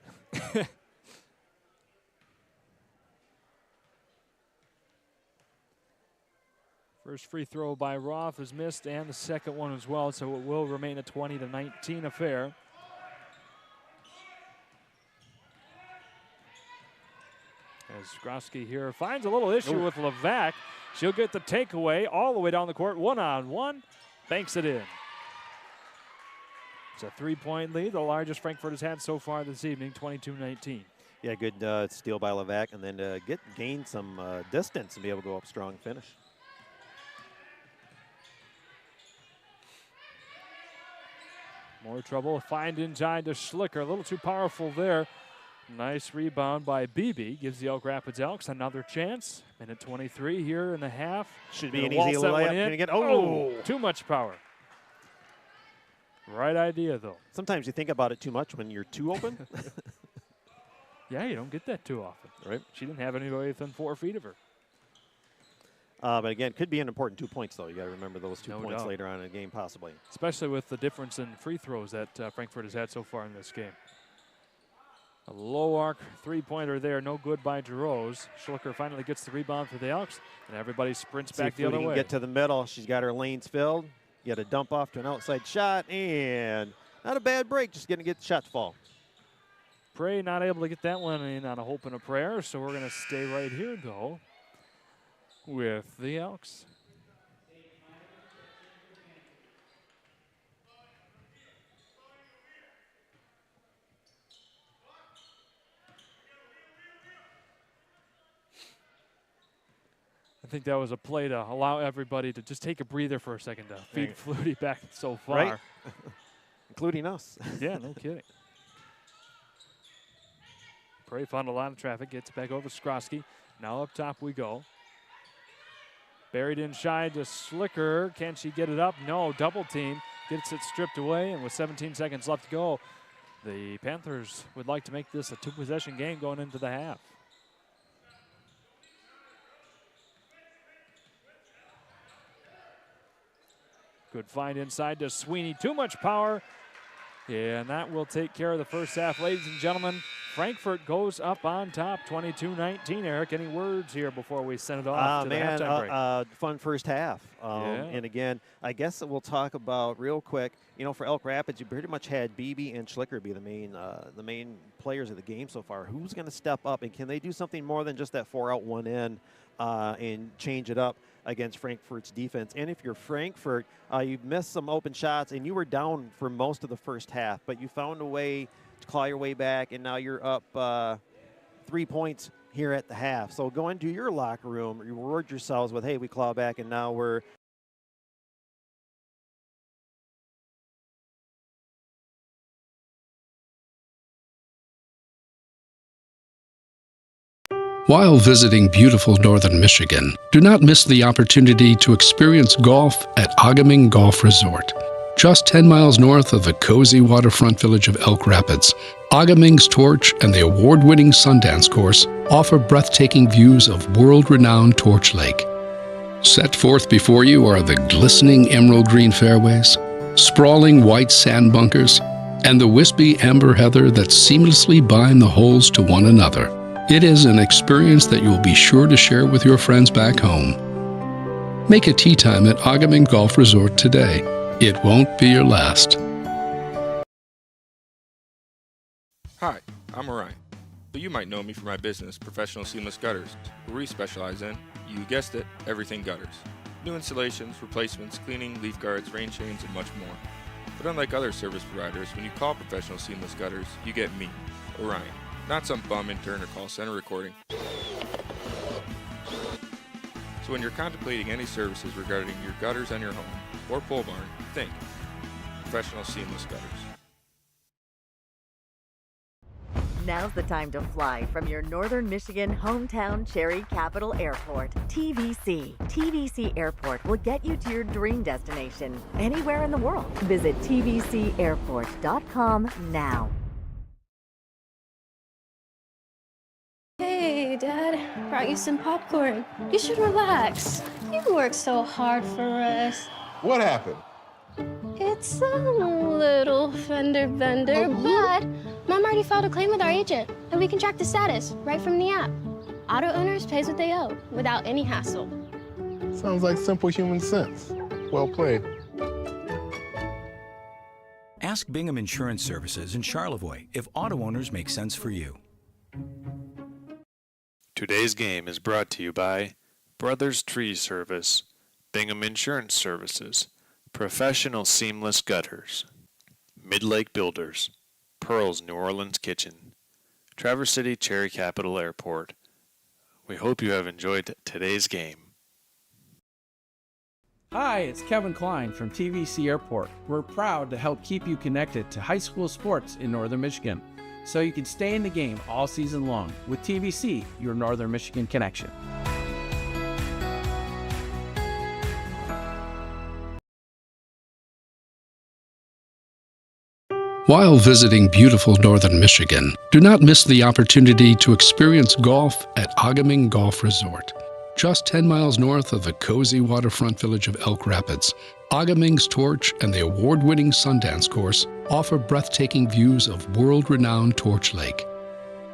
Speaker 2: First free throw by Roth is missed, and the second one as well, so it will remain a 20-19 affair. As Grosky here finds a little issue with Levac. She'll get the takeaway all the way down the court, one-on-one, banks it in. It's a 3-point lead, the largest Frankfort has had so far this evening, 22-19.
Speaker 1: Yeah, good steal by Levac, and then gain some distance and be able to go up strong and finish.
Speaker 2: More trouble, find inside to Schlicker, a little too powerful there. Nice rebound by Beebe, gives the Elk Rapids Elks another chance. Minute 23 here in the half.
Speaker 1: Should be an easy layup.
Speaker 2: Too much power. Right idea, though.
Speaker 1: Sometimes you think about it too much when you're too open.
Speaker 2: Yeah, you don't get that too often.
Speaker 1: Right.
Speaker 2: She didn't have anybody within 4 feet of her.
Speaker 1: But again, could be an important 2 points, though. You got to remember those 2
Speaker 2: No
Speaker 1: points
Speaker 2: doubt.
Speaker 1: later on in the game, possibly.
Speaker 2: Especially with the difference in free throws that Frankfort has had so far in this game. A low arc three-pointer there, no good by Jarosz. Schlicker finally gets the rebound for the Elks, and everybody sprints back the other way.
Speaker 1: Get to the middle. She's got her lanes filled. You got to dump off to an outside shot, and not a bad break, just going to get the shot to fall.
Speaker 2: Prey not able to get that one in on a hope and a prayer, so we're going to stay right here, though, with the Elks. I think that was a play to allow everybody to just take a breather for a second to feed Flutie back so far.
Speaker 1: Right? Including us.
Speaker 2: Yeah, no kidding. Prey found a lot of traffic, gets back over Skrosky. Now up top we go. Buried inside to Schlicker. Can she get it up? No, double team. Gets it stripped away, and with 17 seconds left to go, the Panthers would like to make this a 2-possession game going into the half. Good find inside to Sweeney. Too much power. And that will take care of the first half. Ladies and gentlemen, Frankfort goes up on top, 22-19. Eric, any words here before we send it off to the halftime break?
Speaker 1: Fun first half. And again, I guess we'll talk about real quick, for Elk Rapids, you pretty much had Beebe and Schlicker be the main players of the game so far. Who's going to step up, and can they do something more than just that 4-out, 1-in and change it up against Frankfort's defense? And if you're Frankfort, you missed some open shots, and you were down for most of the first half, but you found a way to claw your way back, and now you're up 3 points here at the half. So go into your locker room, reward yourselves with, hey, we claw back, and now we're
Speaker 9: While visiting beautiful northern Michigan, do not miss the opportunity to experience golf at Agaming Golf Resort. Just 10 miles north of the cozy waterfront village of Elk Rapids, Agaming's Torch and the award-winning Sundance course offer breathtaking views of world-renowned Torch Lake. Set forth before you are the glistening emerald green fairways, sprawling white sand bunkers, and the wispy amber heather that seamlessly bind the holes to one another. It is an experience that you will be sure to share with your friends back home. Make a tee time at Agaming Golf Resort today. It won't be your last.
Speaker 8: Hi, I'm Orion. But you might know me for my business, Professional Seamless Gutters, where we specialize in, you guessed it, everything gutters. New installations, replacements, cleaning, leaf guards, rain chains, and much more. But unlike other service providers, when you call Professional Seamless Gutters, you get me, Orion, not some bum intern or call center recording. So when you're contemplating any services regarding your gutters on your home or pole barn, think Professional Seamless Gutters.
Speaker 10: Now's the time to fly from your northern Michigan hometown Cherry Capital Airport, TVC. TVC Airport will get you to your dream destination anywhere in the world. Visit tvcairport.com now.
Speaker 11: Hey, Dad, brought you some popcorn. You should relax. You worked so hard for us.
Speaker 12: What happened?
Speaker 11: It's a little fender bender, but Mom already filed a claim with our agent, and we can track the status right from the app. Auto owners pays what they owe without any hassle.
Speaker 12: Sounds like simple human sense. Well played.
Speaker 7: Ask Bingham Insurance Services in Charlevoix if auto owners make sense for you.
Speaker 13: Today's game is brought to you by Brothers Tree Service, Bingham Insurance Services, Professional Seamless Gutters, Mid-Lake Builders, Pearl's New Orleans Kitchen, Traverse City Cherry Capital Airport. We hope you have enjoyed today's game.
Speaker 4: Hi, it's Kevin Klein from TVC Airport. We're proud to help keep you connected to high school sports in Northern Michigan, so you can stay in the game all season long with TVC, your Northern Michigan connection.
Speaker 9: While visiting beautiful northern Michigan, do not miss the opportunity to experience golf at Agaming Golf Resort. Just 10 miles north of the cozy waterfront village of Elk Rapids, Agaming's Torch and the award-winning Sundance course offer breathtaking views of world-renowned Torch Lake.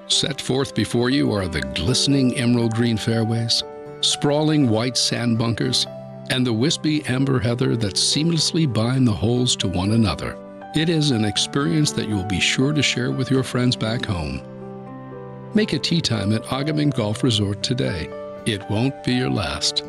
Speaker 9: Set forth before you are the glistening emerald green fairways, sprawling white sand bunkers, and the wispy amber heather that seamlessly bind the holes to one another. It is an experience that you will be sure to share with your friends back home. Make a tee time at Agaming Golf Resort today. It won't be your last.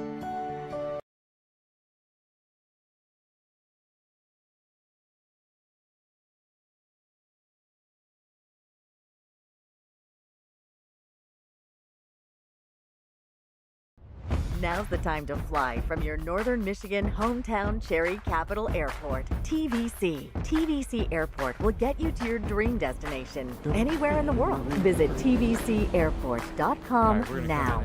Speaker 10: Now's the time to fly from your northern Michigan hometown Cherry Capital Airport, TVC. TVC Airport will get you to your dream destination anywhere in the world. Visit tvcairport.com now.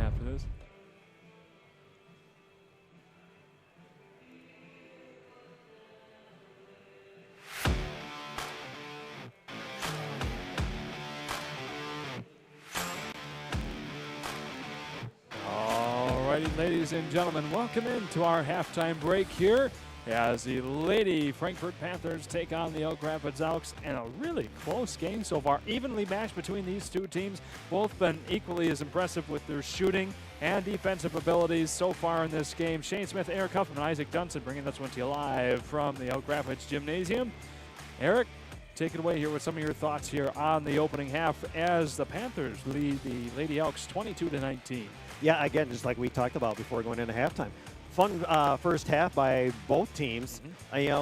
Speaker 2: Ladies and gentlemen, welcome into our halftime break here as the Lady Frankfort Panthers take on the Elk Rapids Elks, and a really close game so far, evenly matched between these two teams. Both been equally as impressive with their shooting and defensive abilities so far in this game. Shane Smith, Eric Huffman, and Isaac Dunson bringing this one to you live from the Elk Rapids Gymnasium. Eric, take it away here with some of your thoughts here on the opening half as the Panthers lead the Lady Elks 22-19.
Speaker 1: Yeah, again, just like we talked about before going into halftime. Fun first half by both teams.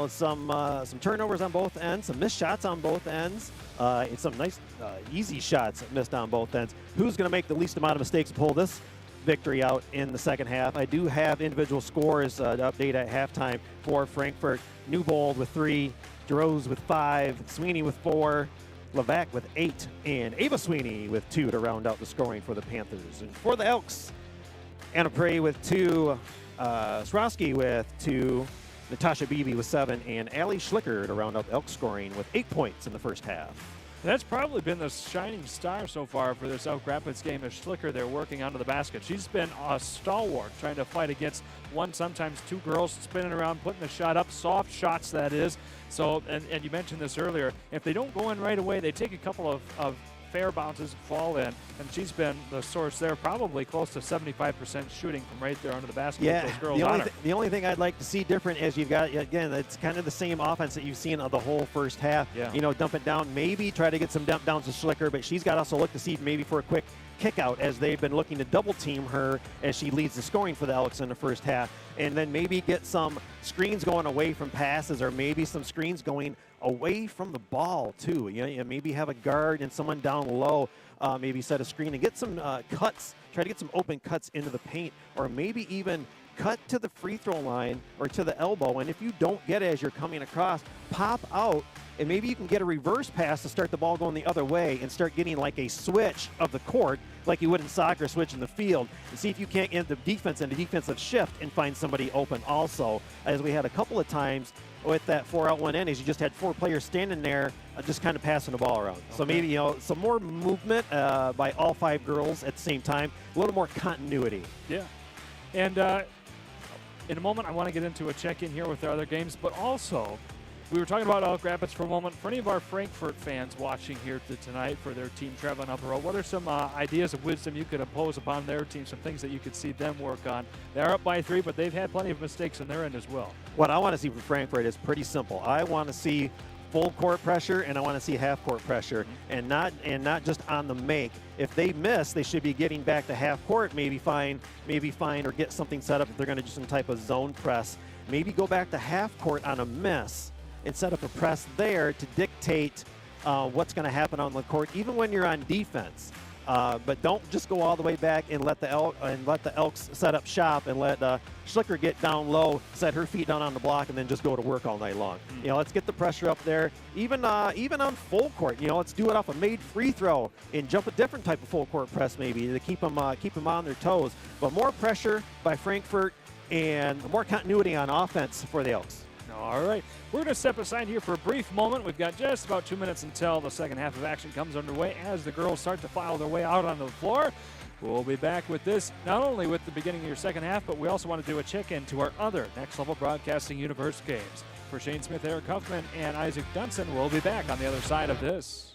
Speaker 1: Some turnovers on both ends, some missed shots on both ends, and some nice easy shots missed on both ends. Who's going to make the least amount of mistakes to pull this victory out in the second half? I do have individual scores to update at halftime for Frankfort. Newbold with 3, DeRose with 5, Sweeney with 4, Levac with 8, and Ava Sweeney with 2 to round out the scoring for the Panthers. And for the Elks, Anna Prey with 2, Srosky with 2, Natasha Beebe with 7, and Allie Schlicker to round out the Elks scoring with 8 points in the first half.
Speaker 2: That's probably been the shining star so far for this Elk Rapids game is Schlicker. They're working onto the basket. She's been a stalwart trying to fight against one, sometimes two girls spinning around, putting the shot up, soft shots that is. So, and you mentioned this earlier, if they don't go in right away, they take a couple of fair bounces fall in, and she's been the source there, probably close to 75% shooting from right there under the basket with those girls on her.
Speaker 1: The only thing I'd like to see different is you've got, again, it's kind of the same offense that you've seen of the whole first half.
Speaker 2: Yeah.
Speaker 1: You know, dump it down, maybe try to get some dump downs to Schlicker, but she's got to also look to see maybe for a quick kick out as they've been looking to double team her as she leads the scoring for the Elks in the first half. And then maybe get some screens going away from passes, or maybe some screens going away from the ball too. You know, maybe have a guard and someone down low, maybe set a screen and get some cuts, try to get some open cuts into the paint, or maybe even cut to the free throw line or to the elbow. And if you don't get it as you're coming across, pop out, and maybe you can get a reverse pass to start the ball going the other way and start getting like a switch of the court like you would in soccer, switch in the field, and see if you can't get the defense and the defensive shift and find somebody open also, as we had a couple of times with that 4-out 1-in, is you just had 4 players standing there just kind of passing the ball around. Okay. So maybe, you know, some more movement by all 5 girls at the same time, a little more continuity.
Speaker 2: Yeah. And in a moment, I want to get into a check-in here with our other games, but also we were talking about Elk Rapids for a moment. For any of our Frankfort fans watching here tonight for their team traveling up the road, what are some ideas of wisdom you could impose upon their team, some things that you could see them work on? They're up by 3, but they've had plenty of mistakes on their end as well.
Speaker 1: What I want to see from Frankfort is pretty simple. I want to see full court pressure, and I want to see half court pressure, and not just on the make. If they miss, they should be getting back to half court, maybe find or get something set up if they're going to do some type of zone press. Maybe go back to half court on a miss and set up a press there to dictate what's going to happen on the court, even when you're on defense. But don't just go all the way back and let the Elks set up shop and let Schlicker get down low, set her feet down on the block, and then just go to work all night long. You know, let's get the pressure up there, even on full court. You know, let's do it off a made free throw and jump a different type of full court press maybe to keep them on their toes. But more pressure by Frankfort and more continuity on offense for the Elks.
Speaker 2: All right, we're going to step aside here for a brief moment. We've got just about 2 minutes until the second half of action comes underway as the girls start to file their way out onto the floor. We'll be back with this, not only with the beginning of your second half, but we also want to do a check-in to our other Next Level Broadcasting Universe games. For Shane Smith, Eric Huffman, and Isaac Dunson, we'll be back on the other side of this.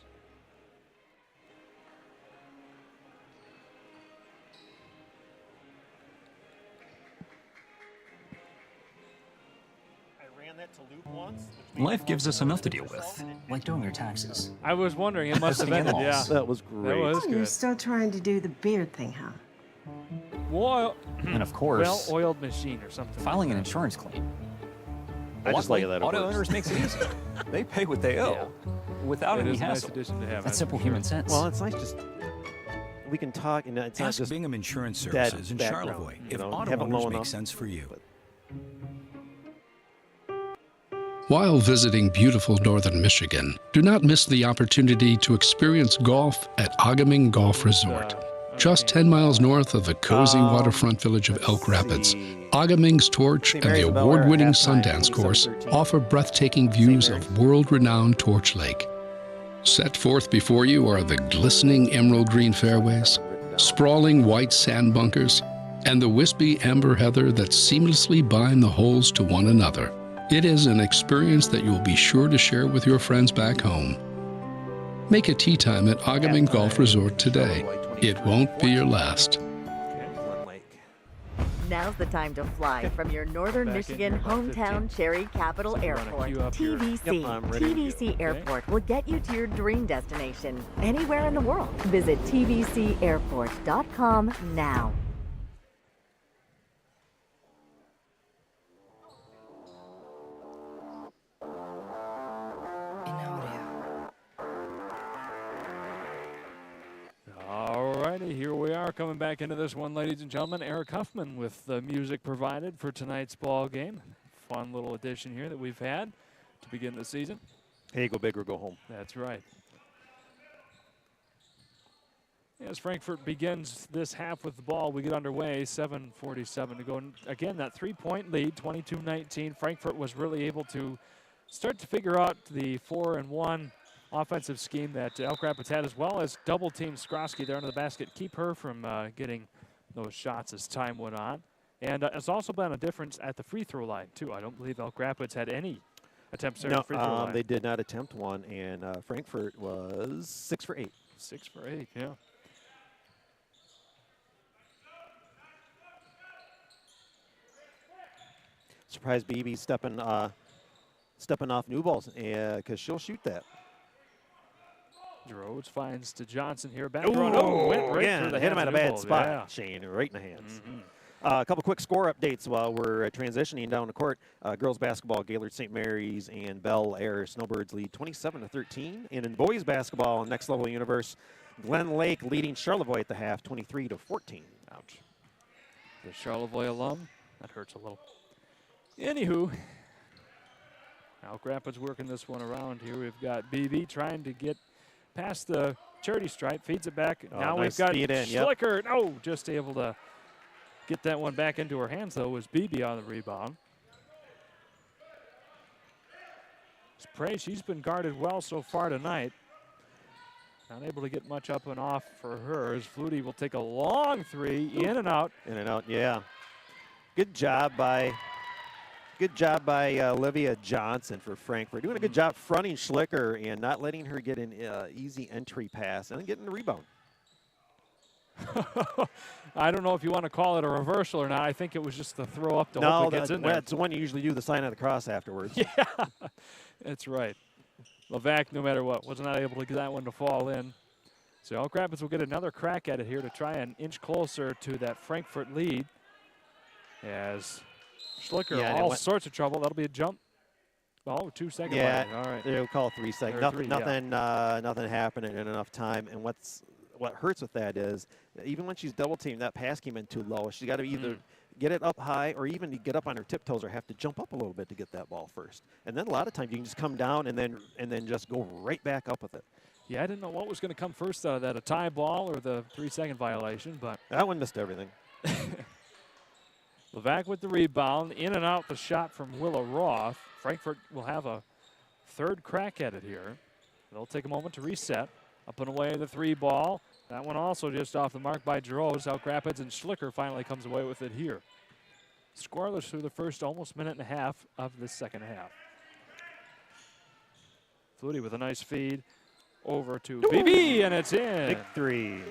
Speaker 5: Life gives us enough to deal with, like doing your taxes.
Speaker 2: I was wondering, it must have ended, yeah.
Speaker 1: That was great.
Speaker 2: That was
Speaker 6: Oh,
Speaker 2: good.
Speaker 6: you're still trying to do the beard thing, huh?
Speaker 5: And of course,
Speaker 2: well-oiled machine or something.
Speaker 5: Filing an insurance claim.
Speaker 1: I just like
Speaker 5: Luckily,
Speaker 1: that it
Speaker 5: auto
Speaker 1: works.
Speaker 5: owners makes it easy. They pay what they owe without
Speaker 2: It
Speaker 5: any
Speaker 2: is a nice
Speaker 5: hassle.
Speaker 2: addition to have.
Speaker 5: That's simple human sense.
Speaker 1: Well, it's nice just we can talk, and it's not
Speaker 7: Ask
Speaker 1: just
Speaker 7: Bingham Insurance
Speaker 1: dead
Speaker 7: Services in
Speaker 1: background,
Speaker 7: Charlevoix
Speaker 1: you
Speaker 7: if
Speaker 1: know,
Speaker 7: auto
Speaker 1: have it low
Speaker 7: owners make
Speaker 1: enough.
Speaker 7: sense for you.
Speaker 9: While visiting beautiful northern Michigan, do not miss the opportunity to experience golf at Agaming Golf Resort. Just 10 miles north of the cozy waterfront village of Elk Rapids, Agaming's Torch and the award-winning Sundance course offer breathtaking views of world-renowned Torch Lake. Set forth before you are the glistening emerald green fairways, sprawling white sand bunkers, and the wispy amber heather that seamlessly bind the holes to one another. It is an experience that you will be sure to share with your friends back home. Make a tee time at Agaming Golf Resort today. It won't be your last.
Speaker 10: Now's the time to fly from your Northern
Speaker 2: Back in
Speaker 10: Michigan
Speaker 2: here, about
Speaker 10: hometown
Speaker 2: 15.
Speaker 10: Cherry Capital
Speaker 2: So you wanna
Speaker 10: Airport.
Speaker 2: queue up your-
Speaker 10: TVC.
Speaker 1: Yep, I'm ready to
Speaker 10: TVC
Speaker 2: go.
Speaker 10: Airport will get you to your dream destination anywhere in the world. Visit tvcairport.com now.
Speaker 2: All righty, here we are coming back into this one, ladies and gentlemen. Eric Huffman with the music provided for tonight's ball game. Fun little addition here that we've had to begin the season.
Speaker 1: Hey, go big or go home.
Speaker 2: That's right. As Frankfort begins this half with the ball, we get underway, 7:47 to go. And again, that three-point lead, 22-19. Frankfort was really able to start to figure out the 4-and-1 offensive scheme that Elk Rapids had, as well as double-team Skrosky there under the basket, keep her from getting those shots as time went on. And it's also been a difference at the free throw line, too. I don't believe Elk Rapids had any attempts there at the free throw line.
Speaker 1: They did not attempt one, and Frankfort was 6 for 8.
Speaker 2: 6 for 8, yeah.
Speaker 1: Surprised BB stepping off new balls because she'll shoot that.
Speaker 2: Rhodes finds to Johnson here. Back run. Oh, went right through the
Speaker 1: hit him at a bad spot,
Speaker 2: yeah.
Speaker 1: Shane, right in the hands. A couple quick score updates while we're transitioning down the court. Girls basketball, Gaylord St. Mary's and Bel Air Snowbirds lead 27-13. And in boys basketball, Next Level Universe, Glen Lake leading Charlevoix at the half, 23-14.
Speaker 2: Ouch. The Charlevoix alum. That hurts a little. Anywho, Elk Rapids working this one around here. We've got BB trying to get past the charity stripe, feeds it back. Now
Speaker 1: nice
Speaker 2: we've got
Speaker 1: Schlicker.
Speaker 2: Yep. No, just able to get that one back into her hands, though, was BB on the rebound. Spray, she's been guarded well so far tonight. Not able to get much up and off for her as Flutie will take a long three, in and out.
Speaker 1: In and out, yeah. Good job by Olivia Johnson for Frankfort. Doing a good job fronting Schlicker and not letting her get an easy entry pass and then getting the rebound.
Speaker 2: I don't know if you want to call it a reversal or not. I think it was just the throw up to hope it gets in there.
Speaker 1: That's the one you usually do the sign of the cross afterwards.
Speaker 2: Yeah, that's right. Levac, no matter what, was not able to get that one to fall in. So Elk Rapids will get another crack at it here to try and inch closer to that Frankfort lead. As Schlicker, all sorts of trouble. That'll be a jump. Oh, 2 seconds.
Speaker 1: Yeah,
Speaker 2: all right.
Speaker 1: They'll call 3 seconds. Nothing happening in enough time. And what hurts with that is even when she's double teamed, that pass came in too low. She's got to either get it up high or even get up on her tiptoes or have to jump up a little bit to get that ball first. And then a lot of times you can just come down and then just go right back up with it.
Speaker 2: Yeah, I didn't know what was going to come first out of that, a tie ball or the 3-second violation, but
Speaker 1: that one missed everything.
Speaker 2: Levac with the rebound, in and out the shot from Willow Roth. Frankfort will have a third crack at it here. They'll take a moment to reset. Up and away the 3 ball. That one also just off the mark by Giroux. Elk Rapids and Schlicker finally comes away with it here. Scoreless through the first almost minute and a half of the second half. Flutie with a nice feed over to BB, and it's in.
Speaker 1: Big 3.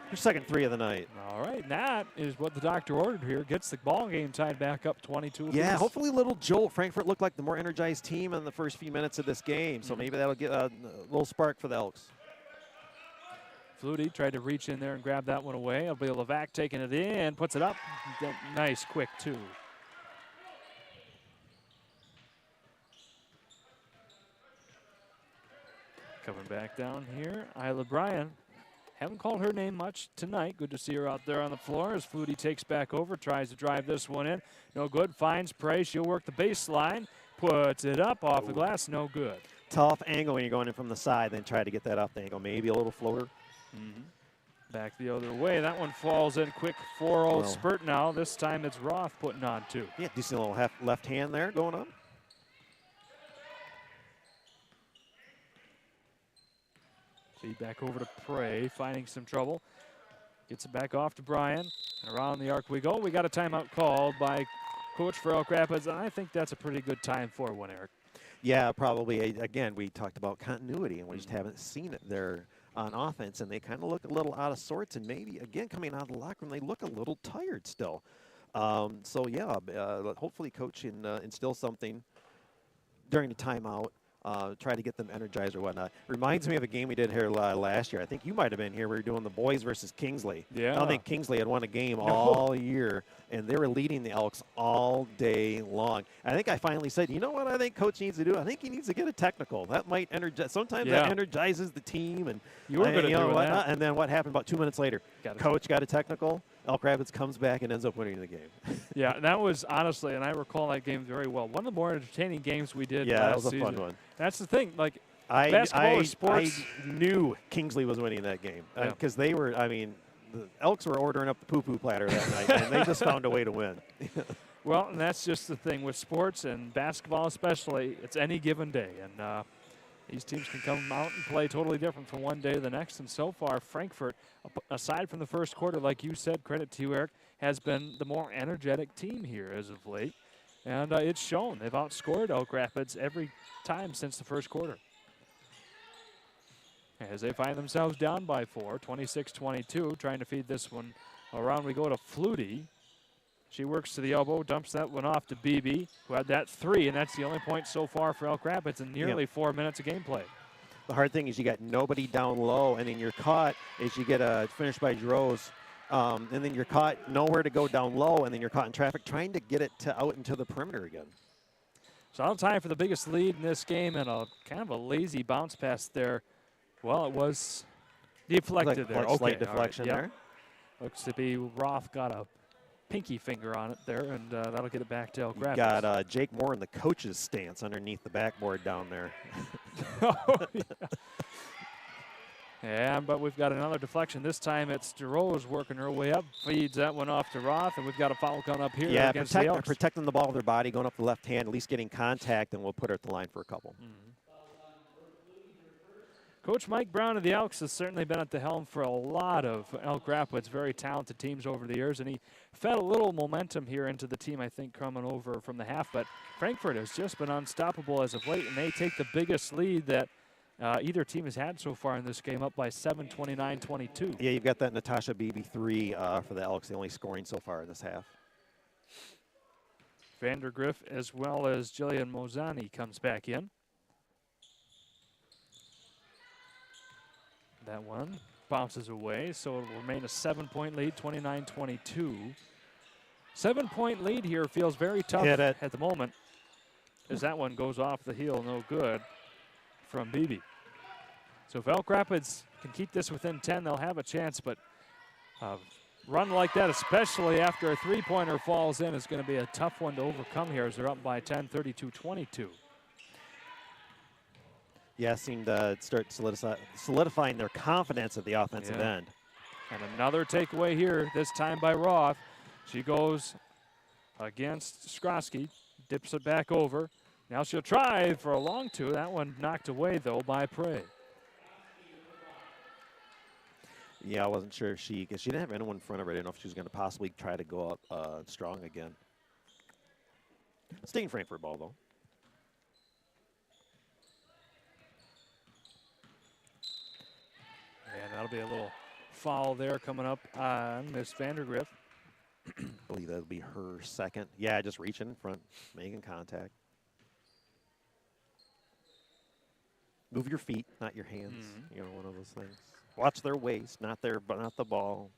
Speaker 1: Her second 3 of the night.
Speaker 2: All right, that is what the doctor ordered here. Gets the ball game tied back up 22.
Speaker 1: Yeah, hopefully a little jolt. Frankfort looked like the more energized team in the first few minutes of this game, so maybe that'll get a little spark for the Elks.
Speaker 2: Flutie tried to reach in there and grab that one away. It'll be Levac taking it in, puts it up. Nice, quick 2. Coming back down here, Isla Bryan. Haven't called her name much tonight. Good to see her out there on the floor as Flutie takes back over, tries to drive this one in. No good, finds Prey. She'll work the baseline, puts it up off the glass, no good.
Speaker 1: Tough angle when you're going in from the side, then try to get that off the angle. Maybe a little floater.
Speaker 2: Back the other way. That one falls in quick 4-0 spurt now. This time it's Roth putting on 2.
Speaker 1: Yeah, decent little left hand there going on.
Speaker 2: Feed back over to Prey, finding some trouble. Gets it back off to Bryan. And around the arc we go. We got a timeout called by coach for Elk Rapids, and I think that's a pretty good time for one, Eric.
Speaker 1: Yeah, probably. Again, we talked about continuity, and we just haven't seen it there on offense, and they kind of look a little out of sorts, and maybe, again, coming out of the locker room, they look a little tired still. So, yeah, hopefully coach can instill something during the timeout. Try to get them energized or whatnot. Reminds me of a game we did here last year. I think you might have been here. We were doing the boys versus Kingsley.
Speaker 2: Yeah.
Speaker 1: I don't think Kingsley had won a game all year, and they were leading the Elks all day long. I think I finally said, you know what I think coach needs to do? I think he needs to get a technical. That might energize. Sometimes that energizes the team. And
Speaker 2: you were good at doing that.
Speaker 1: And then what happened about 2 minutes later? Coach got a technical. Elk Rapids comes back and ends up winning the game.
Speaker 2: Yeah, that was honestly, and I recall that game very well. One of the more entertaining games we did last
Speaker 1: that was a
Speaker 2: season.
Speaker 1: fun one.
Speaker 2: That's the thing, like basketball or sports.
Speaker 1: I knew Kingsley was winning that game because they were, the Elks were ordering up the poo-poo platter that night, and they just found a way to win.
Speaker 2: Well, and that's just the thing with sports and basketball especially. It's any given day, and these teams can come out and play totally different from one day to the next. And so far, Frankfort, aside from the first quarter, like you said, credit to you, Eric, has been the more energetic team here as of late. And it's shown. They've outscored Elk Rapids every time since the first quarter. as they find themselves down by 4, 26-22, trying to feed this one around. We go to Flutie. She works to the elbow, dumps that one off to BB, who had that 3, and that's the only point so far for Elk Rapids in nearly 4 minutes of gameplay.
Speaker 1: The hard thing is you got nobody down low, and then you're caught as you get a finish by Droz, and then you're caught nowhere to go down low, and then you're caught in traffic trying to get it out into the perimeter again.
Speaker 2: So on time for the biggest lead in this game, and a kind of a lazy bounce pass there. Well, it was deflected there.
Speaker 1: Like slight
Speaker 2: Okay,
Speaker 1: deflection
Speaker 2: all right,
Speaker 1: there.
Speaker 2: Looks to be Roth got a pinky finger on it there, and that'll get it back to Elk
Speaker 1: You
Speaker 2: Rapids.
Speaker 1: got Jake Moore in the coach's stance underneath the backboard down there.
Speaker 2: Oh, yeah. Yeah, but we've got another deflection. This time it's DeRose working her way up, feeds that one off to Roth, and we've got a foul coming up here against the Elks.
Speaker 1: Protecting the ball with their body, going up the left hand, at least getting contact, and we'll put her at the line for a couple.
Speaker 2: Coach Mike Brown of the Elks has certainly been at the helm for a lot of Elk Rapids, very talented teams over the years, and he fed a little momentum here into the team, I think, coming over from the half. But Frankfort has just been unstoppable as of late, and they take the biggest lead that either team has had so far in this game, up by 7, 29-22.
Speaker 1: Yeah, you've got that Natasha BB3 for the Elks, the only scoring so far in this half.
Speaker 2: Vandergriff as well as Jillian Mozani comes back in. That one bounces away, so it will remain a 7-point lead, 29-22. 7-point lead here feels very tough at the moment, as that one goes off the heel, no good from BB. So if Elk Rapids can keep this within 10, they'll have a chance, but run like that, especially after a three-pointer falls in, is going to be a tough one to overcome here as they're up by 10, 32-22.
Speaker 1: Yeah, seemed to start solidifying their confidence at the offensive end.
Speaker 2: And another takeaway here, this time by Roth. She goes against Skrosky, dips it back over. Now she'll try for a long two. That one knocked away, though, by Prey.
Speaker 1: Yeah, I wasn't sure if because she didn't have anyone in front of her. I didn't know if she was going to possibly try to go up strong again. Staying Frankfurt ball, though.
Speaker 2: And that'll be a little foul there coming up on Miss Vandergriff.
Speaker 1: I believe that'll be her second. Yeah, just reaching in front, making contact. Move your feet, not your hands. You know, one of those things. Watch their waist, not the ball.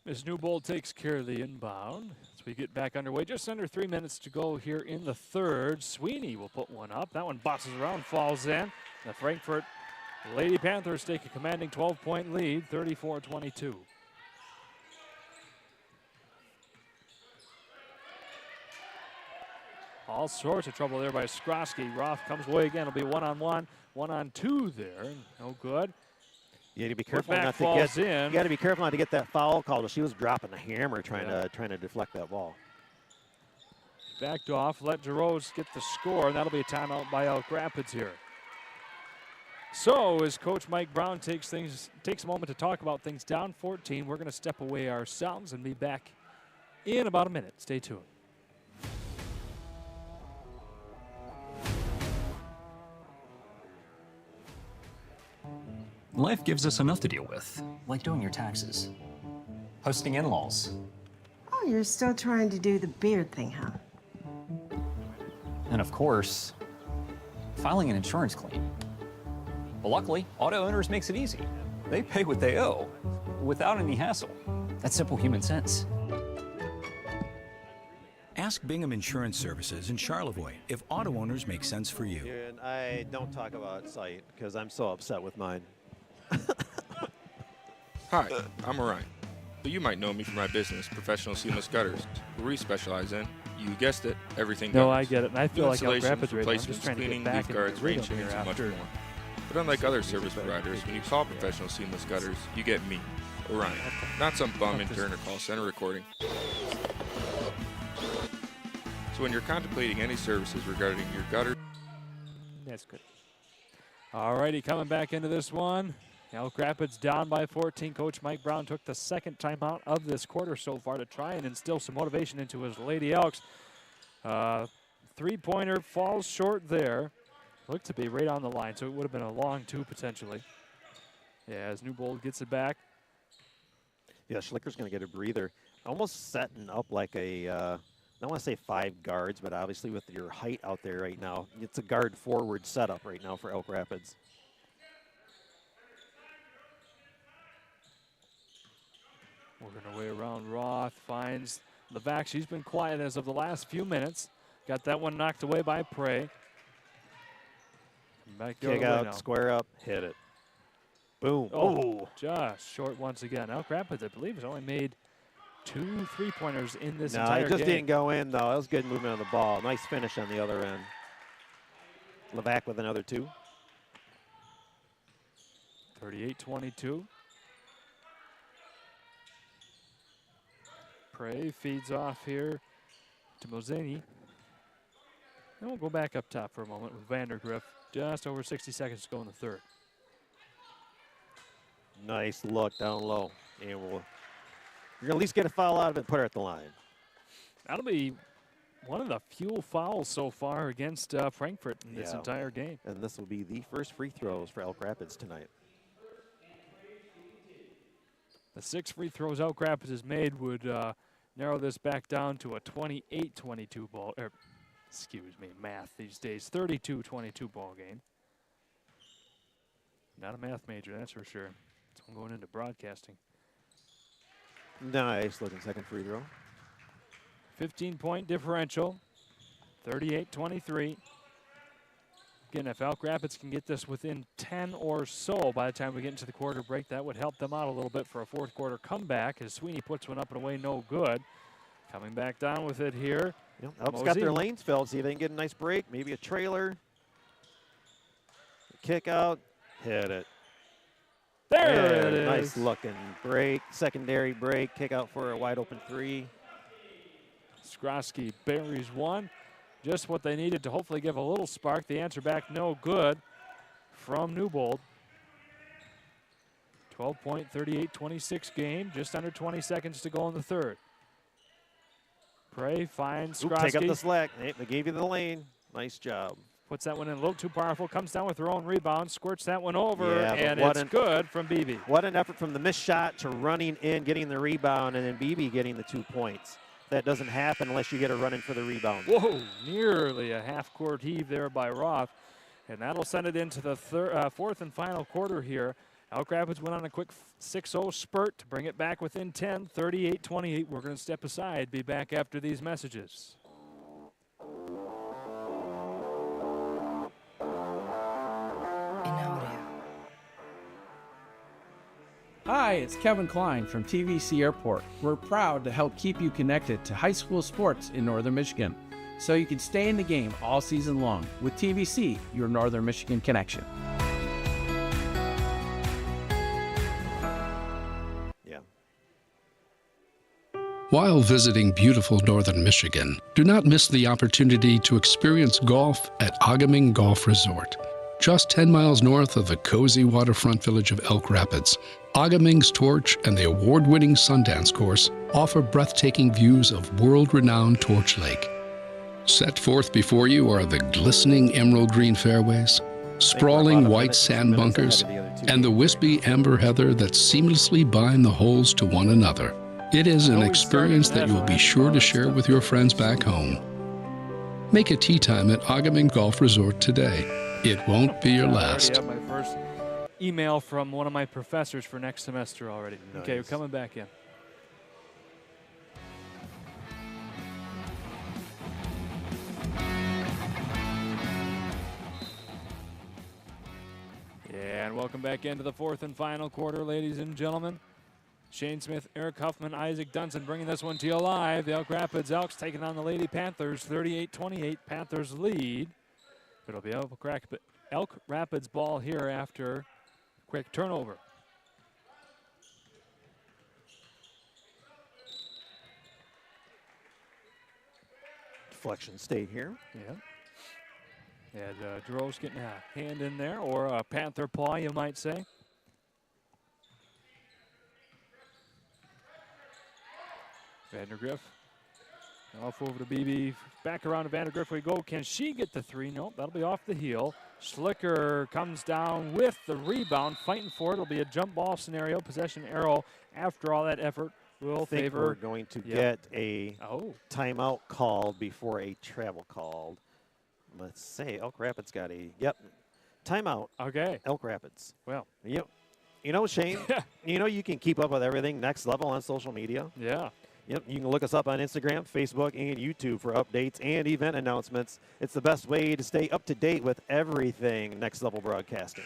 Speaker 2: Ms. Newbold takes care of the inbound as we get back underway. Just under 3 minutes to go here in the third. Sweeney will put one up. That one bounces around, falls in. The Frankfort Lady Panthers take a commanding 12-point lead, 34-22. All sorts of trouble there by Skrosky. Roth comes away again. It'll be one-on-one, one-on-two there. No good.
Speaker 1: You got to be careful not to get.
Speaker 2: In.
Speaker 1: You got to be careful not to get that foul called. She was dropping the hammer, trying to deflect that ball.
Speaker 2: Backed off. Let DeRose get the score, and that'll be a timeout by Elk Rapids here. So as Coach Mike Brown takes a moment to talk about things down 14, we're going to step away ourselves and be back in about a minute. Stay tuned.
Speaker 5: Life gives us enough to deal with, like doing your taxes, hosting in-laws,
Speaker 6: Oh, you're still trying to do the beard thing, huh?
Speaker 5: and of course, filing an insurance claim. But luckily, auto owners makes it easy. They pay what they owe, without any hassle. That's simple human sense.
Speaker 7: Ask Bingham Insurance Services in Charlevoix if auto owners make sense for you.
Speaker 1: And I don't talk about site because I'm so upset with mine.
Speaker 8: Hi, I'm Orion, but you might know me from my business, Professional Seamless Gutters, where we specialize in, you guessed it, everything
Speaker 2: No,
Speaker 8: gutters.
Speaker 2: I get it, and I feel like Elk
Speaker 8: Installations,
Speaker 2: Rapids right now. I'm just
Speaker 8: replacements,
Speaker 2: trying to
Speaker 8: cleaning,
Speaker 2: get back
Speaker 8: leaf guards,
Speaker 2: into the
Speaker 8: rain
Speaker 2: rhythm here
Speaker 8: chains, and much
Speaker 2: after.
Speaker 8: more. But unlike other service providers, when you call Professional Seamless Gutters, you get me, Orion, not some bum intern or call center recording. So when you're contemplating any services regarding your gutter,
Speaker 2: That's good. All righty, coming back into this one. Elk Rapids down by 14. Coach Mike Brown took the second timeout of this quarter so far to try and instill some motivation into his Lady Elks. Three-pointer falls short there. Looked to be right on the line, so it would have been a long 2 potentially. Yeah, as Newbold gets it back.
Speaker 1: Yeah, Schlicker's going to get a breather. Almost setting up like a, I don't want to say 5 guards, but obviously with your height out there right now, it's a guard forward setup right now for Elk Rapids.
Speaker 2: Working her way around, Roth finds Levac. She's been quiet as of the last few minutes. Got that one knocked away by Prey. Back the
Speaker 1: Kick
Speaker 2: other way
Speaker 1: out,
Speaker 2: now.
Speaker 1: square up, hit it. Boom.
Speaker 2: Oh, just short once again. Elk Rapids, I believe, has only made 2 3-pointers in this entire
Speaker 1: No, it just
Speaker 2: game.
Speaker 1: didn't go in, though. That was good movement on the ball. Nice finish on the other end. Levac with another 2.
Speaker 2: 38-22. Prey feeds off here to Mosini. And we'll go back up top for a moment with Vandergriff. Just over 60 seconds to go in the third.
Speaker 1: Nice look down low. And you're going to at least get a foul out of it and put her at the line.
Speaker 2: That'll be one of the few fouls so far against Frankfort in this entire game.
Speaker 1: And this will be the first free throws for Elk Rapids tonight.
Speaker 2: The 6 free throws Elk Rapids has made would narrow this back down to a 28-22 ball, excuse me, math these days, 32-22 ball game. Not a math major, that's for sure. So I'm going into broadcasting.
Speaker 1: Nice looking second free throw.
Speaker 2: 15-point differential, 38-23. Again, if Elk Rapids can get this within 10 or so by the time we get into the quarter break, that would help them out a little bit for a fourth quarter comeback as Sweeney puts one up and away, no good. Coming back down with it here.
Speaker 1: Yep, Elk's got their lanes filled. See if they can get a nice break, maybe a trailer. Kick out, hit it.
Speaker 2: There it is.
Speaker 1: Nice looking break, secondary break, kick out for a wide open 3.
Speaker 2: Skrosky buries one. Just what they needed to hopefully give a little spark. The answer back, no good from Newbold. 12-point, 38-26 game. Just under 20 seconds to go in the third. Prey finds Skrosky.
Speaker 1: Take up the slack. Hey, they gave you the lane. Nice job.
Speaker 2: Puts that one in a little too powerful. Comes down with her own rebound. Squirts that one over.
Speaker 1: Yeah,
Speaker 2: and it's good from Beebe.
Speaker 1: What an effort from the missed shot to running in, getting the rebound, and then Beebe getting the 2 points. That doesn't happen unless you get a run in for the rebound.
Speaker 2: Whoa, nearly a half-court heave there by Roth. And that'll send it into the fourth and final quarter here. Elk Rapids went on a quick 6-0 spurt to bring it back within 10, 38-28. We're going to step aside, be back after these messages.
Speaker 4: Hi, it's Kevin Klein from TVC Airport. We're proud to help keep you connected to high school sports in Northern Michigan, so you can stay in the game all season long with TVC, your Northern Michigan connection.
Speaker 9: While visiting beautiful Northern Michigan, do not miss the opportunity to experience golf at Agaming Golf Resort. Just 10 miles north of the cozy waterfront village of Elk Rapids, Agaming's Torch and the award-winning Sundance course offer breathtaking views of world-renowned Torch Lake. Set forth before you are the glistening emerald green fairways, sprawling white sand bunkers, and the wispy amber heather that seamlessly bind the holes to one another. It is an experience that you will be sure to share with your friends back home. Make a tee time at Agaming Golf Resort today. It won't be your last.
Speaker 2: I already have my first email from one of my professors for next semester already.
Speaker 1: Nice.
Speaker 2: Okay, we're coming back in. Yeah, and welcome back into the fourth and final quarter, ladies and gentlemen. Shane Smith, Eric Huffman, Isaac Dunson bringing this one to you live. The Elk Rapids Elks taking on the Lady Panthers, 38-28. Panthers lead. It'll be Elk Rapids ball here after quick turnover.
Speaker 1: Deflection stayed here.
Speaker 2: Yeah. And Jerome's getting a hand in there, or a Panther paw, you might say. Vandergriff off over to BB. Back around to Vandergriff we go. Can she get the 3? Nope, that'll be off the heel. Schlicker comes down with the rebound, fighting for it. It'll be a jump ball scenario. Possession arrow after all that effort will
Speaker 1: I think
Speaker 2: favor.
Speaker 1: we're going to get a timeout called before a travel called. Let's say Elk Rapids got a timeout.
Speaker 2: Okay.
Speaker 1: Elk Rapids.
Speaker 2: Well.
Speaker 1: Yep. You know, Shane, you can keep up with everything Next Level on social media.
Speaker 2: Yeah.
Speaker 1: Yep, you can look us up on Instagram, Facebook, and YouTube for updates and event announcements. It's the best way to stay up to date with everything Next Level Broadcasting.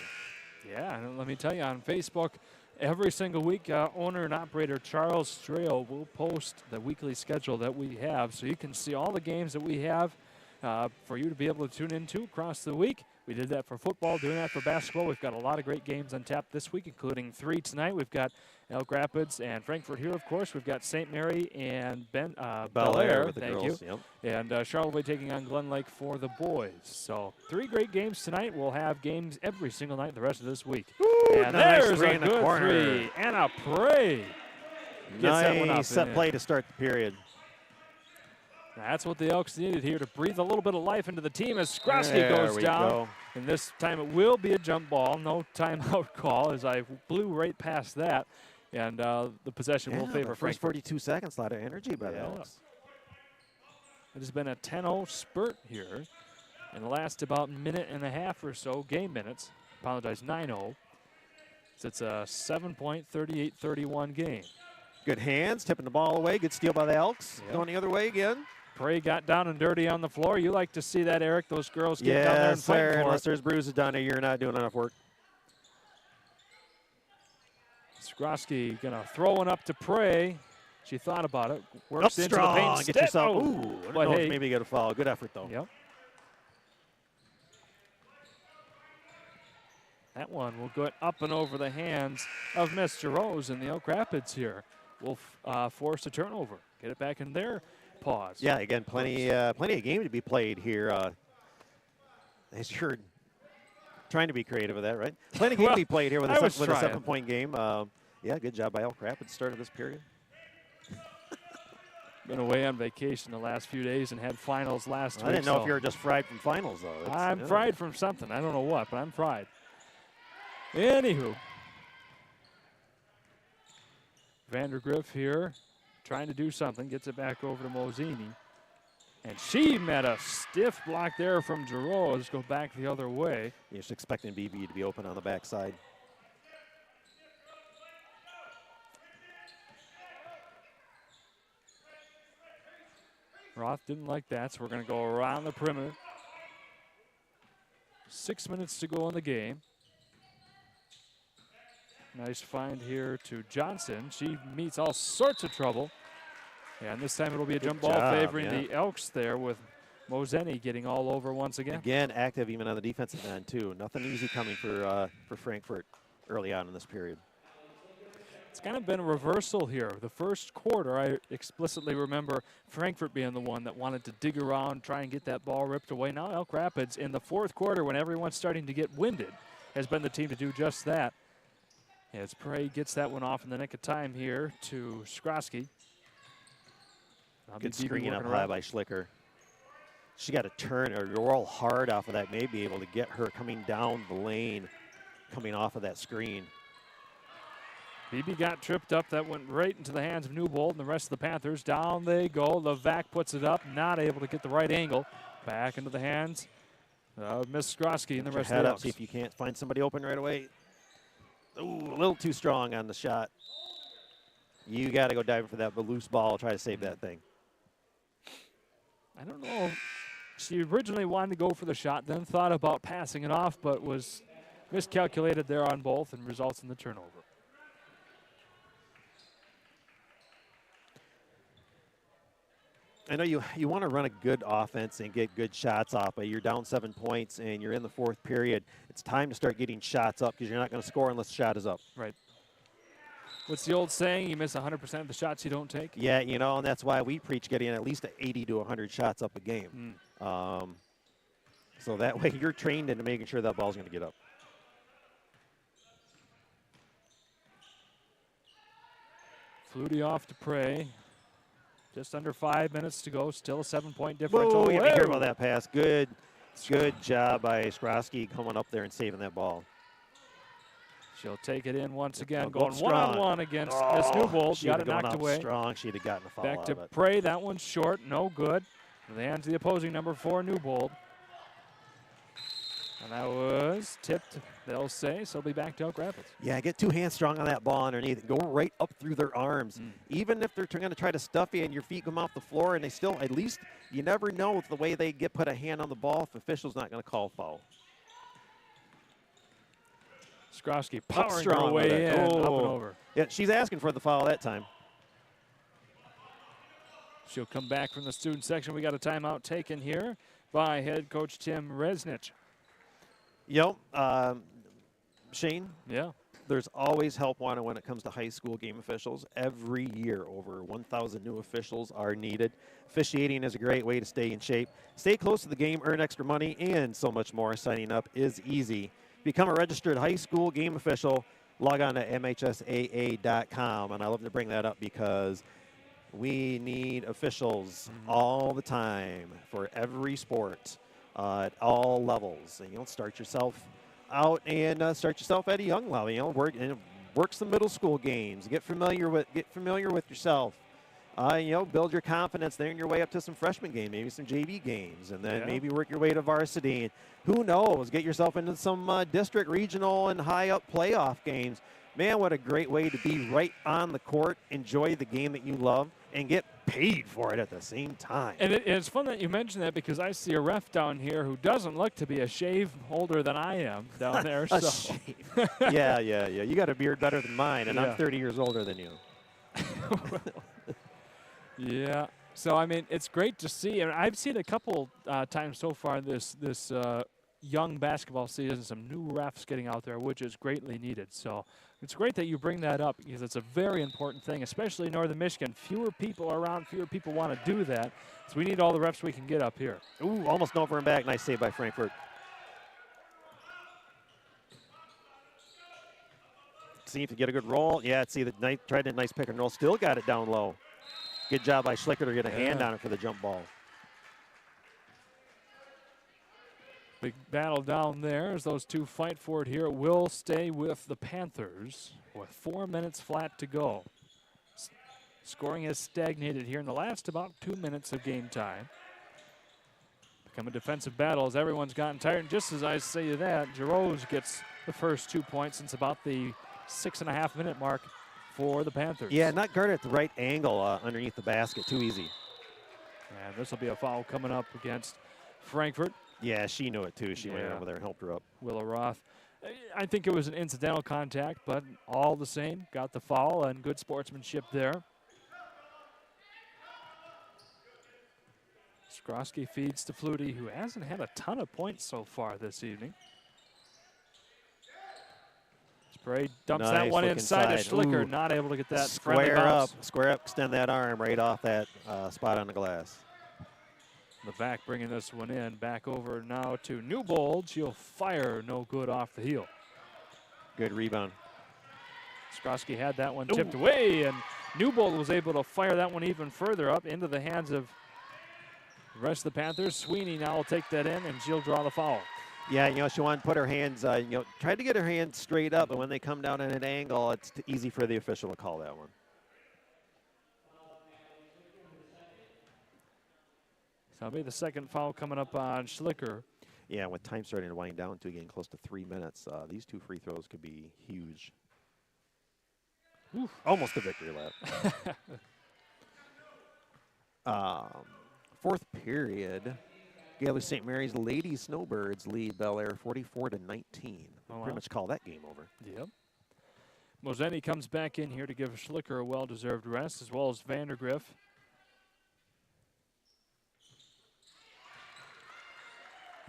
Speaker 2: Yeah, and let me tell you, on Facebook, every single week, owner and operator Charles Strail will post the weekly schedule that we have, so you can see all the games that we have for you to be able to tune into across the week. We did that for football, doing that for basketball. We've got a lot of great games on tap this week, including 3 tonight. We've got Elk Rapids and Frankfort here, of course. We've got St. Mary and Bel Air.
Speaker 1: With the
Speaker 2: Thank
Speaker 1: girls.
Speaker 2: you. And Charlotte taking on Glen Lake for the boys. So 3 great games tonight. We'll have games every single night the rest of this week.
Speaker 1: Woo,
Speaker 2: and
Speaker 1: nice
Speaker 2: there's
Speaker 1: three
Speaker 2: a
Speaker 1: in the
Speaker 2: good
Speaker 1: corner.
Speaker 2: 3. Anna Prey gets that one up
Speaker 1: Nice set
Speaker 2: and
Speaker 1: play
Speaker 2: in.
Speaker 1: to start the period.
Speaker 2: That's what the Elks needed here to breathe a little bit of life into the team as Skrosky
Speaker 1: There
Speaker 2: goes
Speaker 1: we
Speaker 2: down.
Speaker 1: go.
Speaker 2: And this time it will be a jump ball. No timeout call as I blew right past that. And the possession will favor
Speaker 1: the first
Speaker 2: Frankfort.
Speaker 1: 42 seconds, a lot of energy by the Elks.
Speaker 2: It has been a 10-0 spurt here in the last about minute and a half or so, game minutes. Apologize, 9-0. So it's a 7-point, 38-31 game.
Speaker 1: Good hands, tipping the ball away. Good steal by the Elks.
Speaker 2: Yep.
Speaker 1: Going the other way again.
Speaker 2: Prey got down and dirty on the floor. You like to see that, Eric. Those girls get down there and fight
Speaker 1: sir.
Speaker 2: for
Speaker 1: Unless
Speaker 2: it.
Speaker 1: there's bruises down there, you're not doing enough work.
Speaker 2: Skrosky gonna throw one up to Prey. She thought about it.
Speaker 1: Up
Speaker 2: Works into the
Speaker 1: strong.
Speaker 2: paint.
Speaker 1: Get
Speaker 2: Step-
Speaker 1: yourself.
Speaker 2: oh,
Speaker 1: Ooh, I don't
Speaker 2: but
Speaker 1: know if
Speaker 2: hey,
Speaker 1: maybe get a foul. Good effort though.
Speaker 2: Yep. That one will go up and over the hands of Mr. Rose, and the Elk Rapids here will force a turnover. Get it back in their paws.
Speaker 1: Yeah, again, plenty of game to be played here. As you're trying to be creative with that, right? Plenty of game to be played here with a 7-point game. Yeah, good job by Elk Rapids start of this period.
Speaker 2: Been away on vacation the last few days and had finals last week.
Speaker 1: I didn't know if you were just fried from finals, though.
Speaker 2: I'm fried from something. I don't know what, but I'm fried. Anywho. Vandergriff here trying to do something. Gets it back over to Mosini. And she met a stiff block there from Giroux. Let's go back the other way.
Speaker 1: You're just expecting BB to be open on the backside.
Speaker 2: Roth didn't like that, so we're going to go around the perimeter. 6 minutes to go in the game. Nice find here to Johnson. She meets all sorts of trouble. And this time it'll be a jump ball favoring the Elks there with Moseni getting all over once again.
Speaker 1: Again, active even on the defensive end, too. Nothing easy coming for Frankfort early on in this period.
Speaker 2: It's kind of been a reversal here. The first quarter, I explicitly remember Frankfort being the one that wanted to dig around, try and get that ball ripped away. Now Elk Rapids in the fourth quarter, when everyone's starting to get winded, has been the team to do just that. As Prey gets that one off in the nick of time here to Skrosky.
Speaker 1: Good screen up high by Schlicker. She got to turn or roll hard off of that, may be able to get her coming down the lane, coming off of that screen.
Speaker 2: BB got tripped up. That went right into the hands of Newbold and the rest of the Panthers. Down they go. Levac puts it up, not able to get the right angle. Back into the hands of Miss Skrosky and the rest of the Elks.
Speaker 1: See if you can't find somebody open right away. Ooh, a little too strong on the shot. You got to go diving for that loose ball. Try to save that thing.
Speaker 2: I don't know. She originally wanted to go for the shot, then thought about passing it off, but was miscalculated there on both and results in the turnover.
Speaker 1: I know you want to run a good offense and get good shots off, but you're down 7 points and you're in the fourth period. It's time to start getting shots up because you're not going to score unless the shot is up.
Speaker 2: Right. What's the old saying? You miss 100% of the shots you don't take?
Speaker 1: Yeah, you know, and that's why we preach getting at least 80 to 100 shots up a game. So that way you're trained into making sure that ball's going to get up.
Speaker 2: Flutie off to Prey. Just under 5 minutes to go. Still a 7-point differential.
Speaker 1: Whoa, you didn't hear about that pass. Good Good job by Skrosky coming up there and saving that ball.
Speaker 2: She'll take it in once again,
Speaker 1: Go up
Speaker 2: going one-on-one against Miss Newbold. Got it knocked away.
Speaker 1: Strong. She'd have gotten a foul
Speaker 2: Back
Speaker 1: out
Speaker 2: to
Speaker 1: of it.
Speaker 2: Prey. That one's short. No good. In the hands of the opposing number 4, Newbold. And that was tipped, they'll say, so it'll be back to Elk Rapids.
Speaker 1: Yeah, get 2 hands strong on that ball underneath. Go right up through their arms. Even if they're going to try to stuff you and your feet come off the floor and they still, at least, you never know with the way they put a hand on the ball if the official's not going to call foul.
Speaker 2: Skrosky powering her way in, up and over.
Speaker 1: Yeah, she's asking for the foul that time.
Speaker 2: She'll come back from the student section. We got a timeout taken here by head coach Tim Resnich.
Speaker 1: Shane?
Speaker 2: Yeah.
Speaker 1: There's always help wanted when it comes to high school game officials. Every year, over 1,000 new officials are needed. Officiating is a great way to stay in shape. Stay close to the game, earn extra money, and so much more. Signing up is easy. Become a registered high school game official. Log on to mhsaa.com. And I love to bring that up because we need officials all the time for every sport at all levels. And start yourself out and start yourself at a young level. Work some middle school games. Get familiar with yourself. Build your confidence there in your way up to some freshman game, maybe some JV games, and then maybe work your way to varsity. And who knows? Get yourself into some district, regional, and high up playoff games. Man, what a great way to be right on the court, enjoy the game that you love, and get paid for it at the same time.
Speaker 2: And it's fun that you mention that because I see a ref down here who doesn't look to be a shave older than I am down there.
Speaker 1: Yeah. You got a beard better than mine, and I'm 30 years older than you.
Speaker 2: Yeah. So, I mean, it's great to see. And I've seen a couple times so far this young basketball season, some new refs getting out there, which is greatly needed. So it's great that you bring that up because it's a very important thing, especially in Northern Michigan. Fewer people are around, fewer people want to do that. So we need all the refs we can get up here.
Speaker 1: Ooh, almost over and back. Nice save by Frankfort. See if you get a good roll. Yeah, tried a nice pick and roll. Still got it down low. Good job by Schlicker to get a hand on it for the jump ball.
Speaker 2: Big battle down there as those two fight for it here. It will stay with the Panthers with 4 minutes flat to go. Scoring has stagnated here in the last about 2 minutes of game time. Become a defensive battle as everyone's gotten tired. And just as I say that, Giroux gets the first 2 points since about the 6.5 minute mark for the Panthers.
Speaker 1: Yeah, not guarded at the right angle underneath the basket. Too easy.
Speaker 2: And this will be a foul coming up against Frankfort.
Speaker 1: Yeah, she knew it too. She went over there and helped her up.
Speaker 2: Willow Roth. I think it was an incidental contact, but all the same, got the foul and good sportsmanship there. Skrosky feeds to Flutie, who hasn't had a ton of points so far this evening. Spray dumps that one inside to Schlicker, not able to get that friendly bounce.
Speaker 1: Square up, extend that arm right off that spot on the glass.
Speaker 2: The back bringing this one in. Back over now to Newbold. She'll fire, no good off the heel.
Speaker 1: Good rebound.
Speaker 2: Skrosky had that one tipped away, and Newbold was able to fire that one even further up into the hands of the rest of the Panthers. Sweeney now will take that in, and she'll draw the foul.
Speaker 1: Yeah, she wanted to put her hands, tried to get her hands straight up, and when they come down at an angle, it's easy for the official to call that one.
Speaker 2: So that'll be the second foul coming up on Schlicker.
Speaker 1: Yeah, with time starting to wind down to getting close to 3 minutes, these 2 free throws could be huge. Oof. Almost a victory lap. Fourth period, Gaylor St. Mary's Lady Snowbirds lead Bel Air 44-19. Pretty much call that game over.
Speaker 2: Yep. Moseni comes back in here to give Schlicker a well-deserved rest, as well as Vandergriff.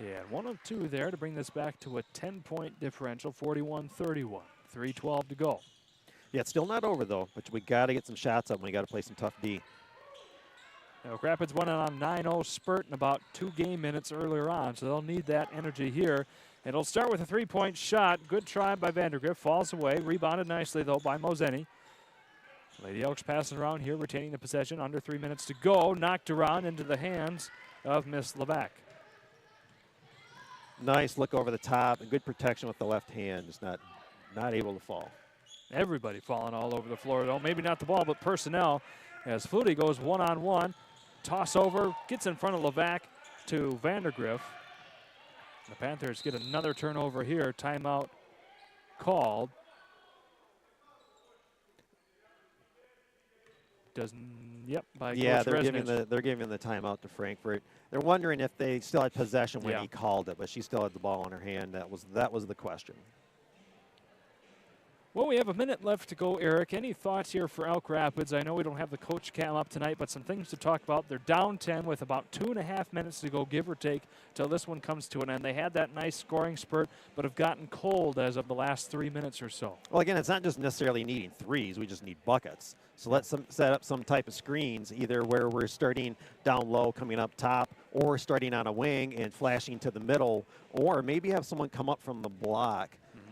Speaker 2: Yeah, 1 of 2 there to bring this back to a 10-point differential, 41-31. 3:12 to go.
Speaker 1: Yeah, it's still not over, though, but we got to get some shots up and we got to play some tough D.
Speaker 2: Elk Rapids went on a 9-0 spurt in about 2 game minutes earlier on, so they'll need that energy here. And it'll start with a 3-point shot. Good try by Vandergriff. Falls away. Rebounded nicely, though, by Moseni. Lady Elks passing around here, retaining the possession. Under 3 minutes to go. Knocked around into the hands of Miss Levac.
Speaker 1: Nice look over the top and good protection with the left hand. Just not able to fall.
Speaker 2: Everybody falling all over the floor, though. Maybe not the ball, but personnel. As Flutie goes one-on-one, toss over, gets in front of Levac to Vandergriff. The Panthers get another turnover here. Timeout called. By
Speaker 1: yeah,
Speaker 2: Coach
Speaker 1: they're giving the timeout to Frankfort. They're wondering if they still had possession when he called it, but she still had the ball in her hand. That was the question.
Speaker 2: Well, we have a minute left to go, Eric. Any thoughts here for Elk Rapids? I know we don't have the coach cam up tonight, but some things to talk about. They're down 10 with about 2.5 minutes to go, give or take, till this one comes to an end. They had that nice scoring spurt, but have gotten cold as of the last 3 minutes or so.
Speaker 1: Well, again, it's not just necessarily needing threes. We just need buckets. So let's set up some type of screens, either where we're starting down low, coming up top, or starting on a wing and flashing to the middle, or maybe have someone come up from the block.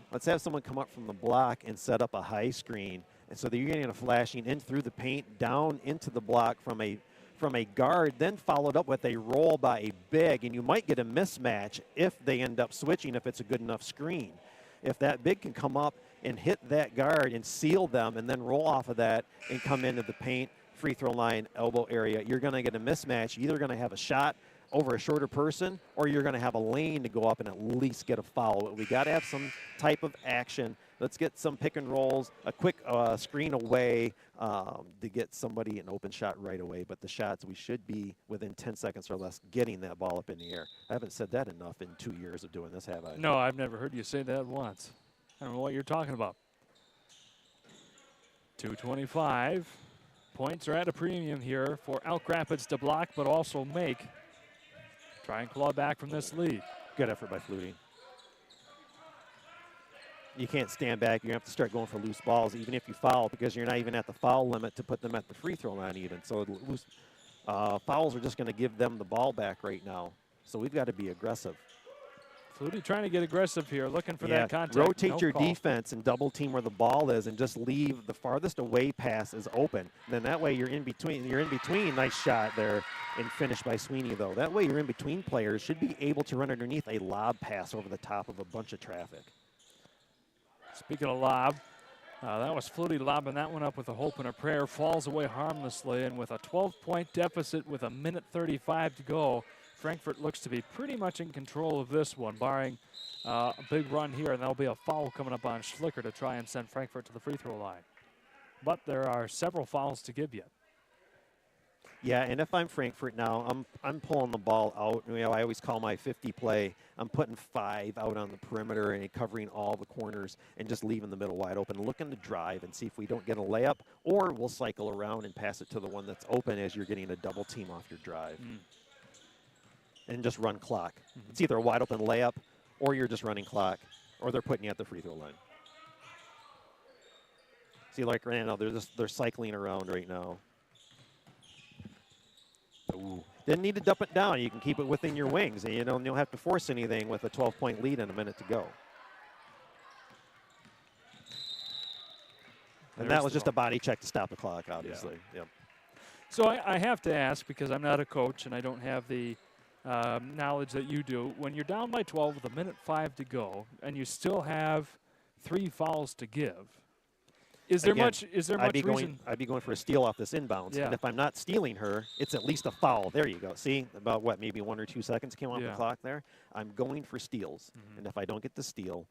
Speaker 1: Let's have someone come up from the block and set up a high screen. And so that you're getting a flashing in through the paint, down into the block from a guard, then followed up with a roll by a big. And you might get a mismatch if they end up switching, if it's a good enough screen. If that big can come up and hit that guard and seal them and then roll off of that and come into the paint, free throw line, elbow area, you're going to get a mismatch. You're either going to have a shot over a shorter person, or you're going to have a lane to go up and at least get a foul. But we got to have some type of action. Let's get some pick and rolls, a quick screen away to get somebody an open shot right away. But the shots, we should be within 10 seconds or less getting that ball up in the air. I haven't said that enough in 2 years of doing this, have I?
Speaker 2: No, I've never heard you say that once. I don't know what you're talking about. 2:25. Points are at a premium here for Elk Rapids to block, but also make. Try and claw back from this lead.
Speaker 1: Good effort by Flutie. You can't stand back. You have to start going for loose balls, even if you foul, because you're not even at the foul limit to put them at the free throw line even. So loose fouls are just going to give them the ball back right now. So we've got to be aggressive.
Speaker 2: Flutie trying to get aggressive here, looking for that contact.
Speaker 1: Rotate your defense and double team where the ball is, and just leave the farthest away pass is open. And then that way you're in between. You're in between. Nice shot there and finish by Sweeney though. That way your in between players should be able to run underneath a lob pass over the top of a bunch of traffic.
Speaker 2: Speaking of lob, that was Flutie lobbing that one up with a hope and a prayer. Falls away harmlessly, and with a 12-point deficit with 1:35 to go, Frankfort looks to be pretty much in control of this one, barring a big run here, and there'll be a foul coming up on Schlicker to try and send Frankfort to the free throw line. But there are several fouls to give yet.
Speaker 1: Yeah, and if I'm Frankfort now, I'm pulling the ball out. You know, I always call my 50 play. I'm putting 5 out on the perimeter and covering all the corners and just leaving the middle wide open, looking to drive and see if we don't get a layup, or we'll cycle around and pass it to the one that's open as you're getting a double team off your drive. And just run clock. It's either a wide open layup, or you're just running clock, or they're putting you at the free throw line. See, like right now, they're cycling around right now. Ooh. Didn't need to dump it down. You can keep it within your wings, and you don't have to force anything with a 12-point lead and a minute to go. And that was just a body check to stop the clock, obviously.
Speaker 2: Yeah. Yep. So I have to ask, because I'm not a coach and I don't have the knowledge that you do. When you're down by 12 with 1:05 to go, and you still have 3 fouls to give, is there much reason?
Speaker 1: I'd be going for a steal off this inbounds. And if I'm not stealing her, it's at least a foul. There you go. See, about what, maybe 1 or 2 seconds came off the clock there? I'm going for steals. And if I don't get the steal,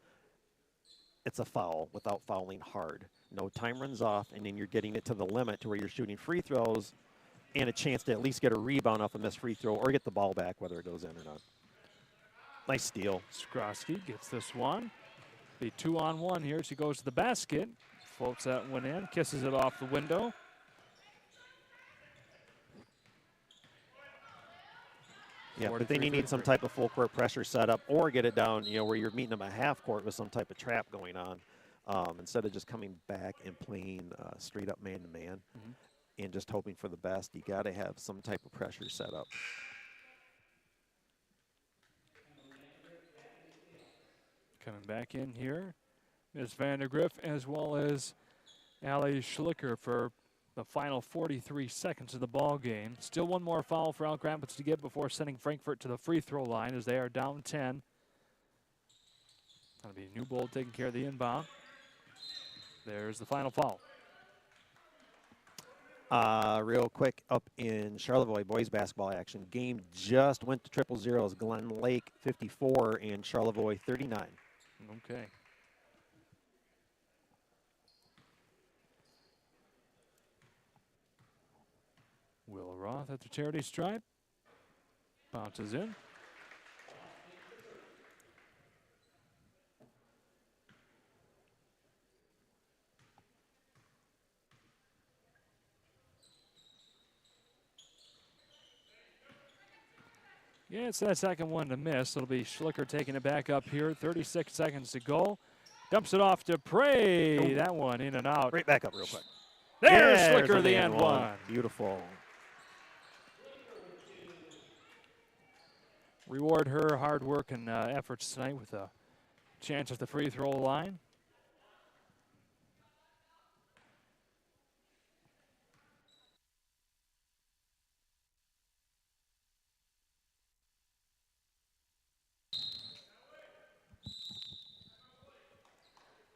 Speaker 1: it's a foul without fouling hard. No time runs off, and then you're getting it to the limit to where you're shooting free throws and a chance to at least get a rebound off a missed free throw or get the ball back, whether it goes in or not. Nice steal.
Speaker 2: Skrosky gets this one. Be 2-on-1 here. She goes to the basket. Floats that one in. Kisses it off the window.
Speaker 1: Yeah, but then you need some type of full court pressure setup, or get it down, where you're meeting them at half court with some type of trap going on, instead of just coming back and playing straight up man-to-man and just hoping for the best. You got to have some type of pressure set up.
Speaker 2: Coming back in here is Vandergriff, as well as Allie Schlicker for the final 43 seconds of the ball game. Still one more foul for Elk Rapids to get before sending Frankfort to the free throw line, as they are down 10 That'll be Newbold taking care of the inbound. There's the final foul.
Speaker 1: Real quick, up in Charlevoix boys basketball action, game just went to 0-0. Glen Lake 54 and Charlevoix 39.
Speaker 2: Okay. Will Roth at the charity stripe. Bounces in. Yeah, it's that second one to miss. It'll be Schlicker taking it back up here. 36 seconds to go. Dumps it off to Prey.
Speaker 1: Oh.
Speaker 2: That one in and out.
Speaker 1: Right back up real quick.
Speaker 2: There's
Speaker 1: Yeah,
Speaker 2: Schlicker,
Speaker 1: there's
Speaker 2: the end one.
Speaker 1: Beautiful.
Speaker 2: Reward her hard work and efforts tonight with a chance at the free throw line.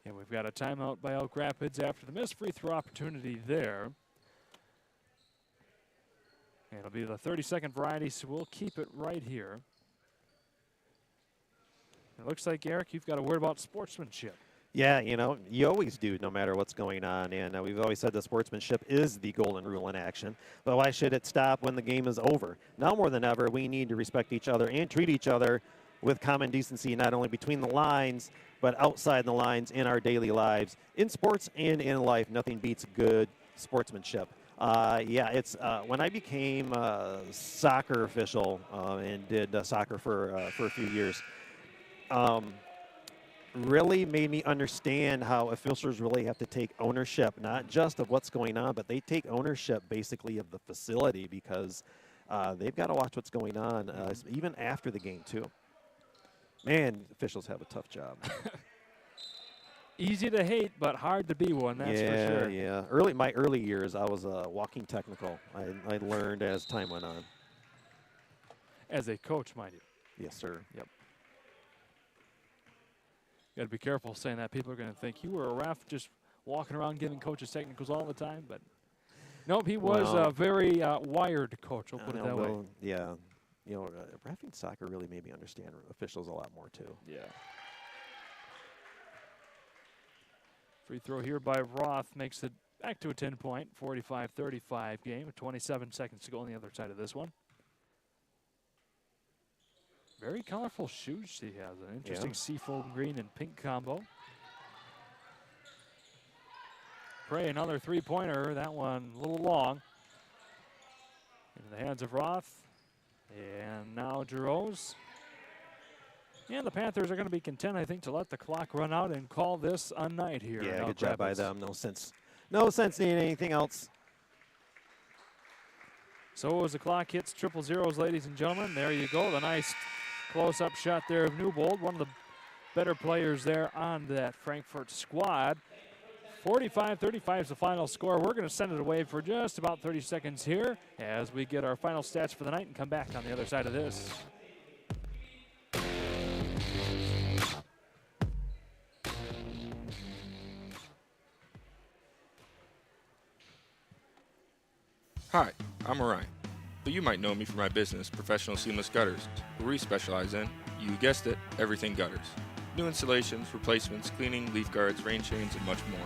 Speaker 2: And we've got a timeout by Elk Rapids after the missed free throw opportunity there. And it'll be the 30-second variety, so we'll keep it right here. It looks like, Eric, you've got a word about sportsmanship.
Speaker 1: Yeah, you know, you always do no matter what's going on. And we've always said that sportsmanship is the golden rule in action. But why should it stop when the game is over? Now more than ever, we need to respect each other and treat each other with common decency, not only between the lines, but outside the lines in our daily lives. In sports and in life, nothing beats good sportsmanship. Yeah, it's when I became a soccer official and did soccer for a few years, really made me understand how officials really have to take ownership, not just of what's going on, but they take ownership basically of the facility, because they've got to watch what's going on even after the game too. Man, officials have a tough job.
Speaker 2: Easy to hate, but hard to be one, that's for sure.
Speaker 1: Yeah. My early years, I was a walking technical. I learned as time went on.
Speaker 2: As a coach, mind you.
Speaker 1: Yes, sir.
Speaker 2: Yep. You got to be careful saying that. People are going to think you were a ref just walking around giving coaches technicals all the time. But nope, he was a very wired coach. We'll put it that way.
Speaker 1: Yeah. You know, reffing soccer really made me understand officials a lot more too.
Speaker 2: Yeah. Free throw here by Roth makes it back to a 10-point, 45-35 game. 27 seconds to go on the other side of this one. Very colorful shoes she has. An interesting seafoam green and pink combo. Prey, another three-pointer. That one a little long. In the hands of Roth. And now Giroux. And the Panthers are going to be content, I think, to let the clock run out and call this a night here.
Speaker 1: Yeah, good job by them. No sense in anything else.
Speaker 2: So as the clock hits 0-0, ladies and gentlemen, there you go. The nice close-up shot there of Newbold, one of the better players there on that Frankfort squad. 45-35 is the final score. We're going to send it away for just about 30 seconds here as we get our final stats for the night and come back on the other side of this.
Speaker 8: Hi, I'm Orion, but you might know me for my business, Professional Seamless Gutters, where we specialize in, you guessed it, everything gutters. New installations, replacements, cleaning, leaf guards, rain chains, and much more.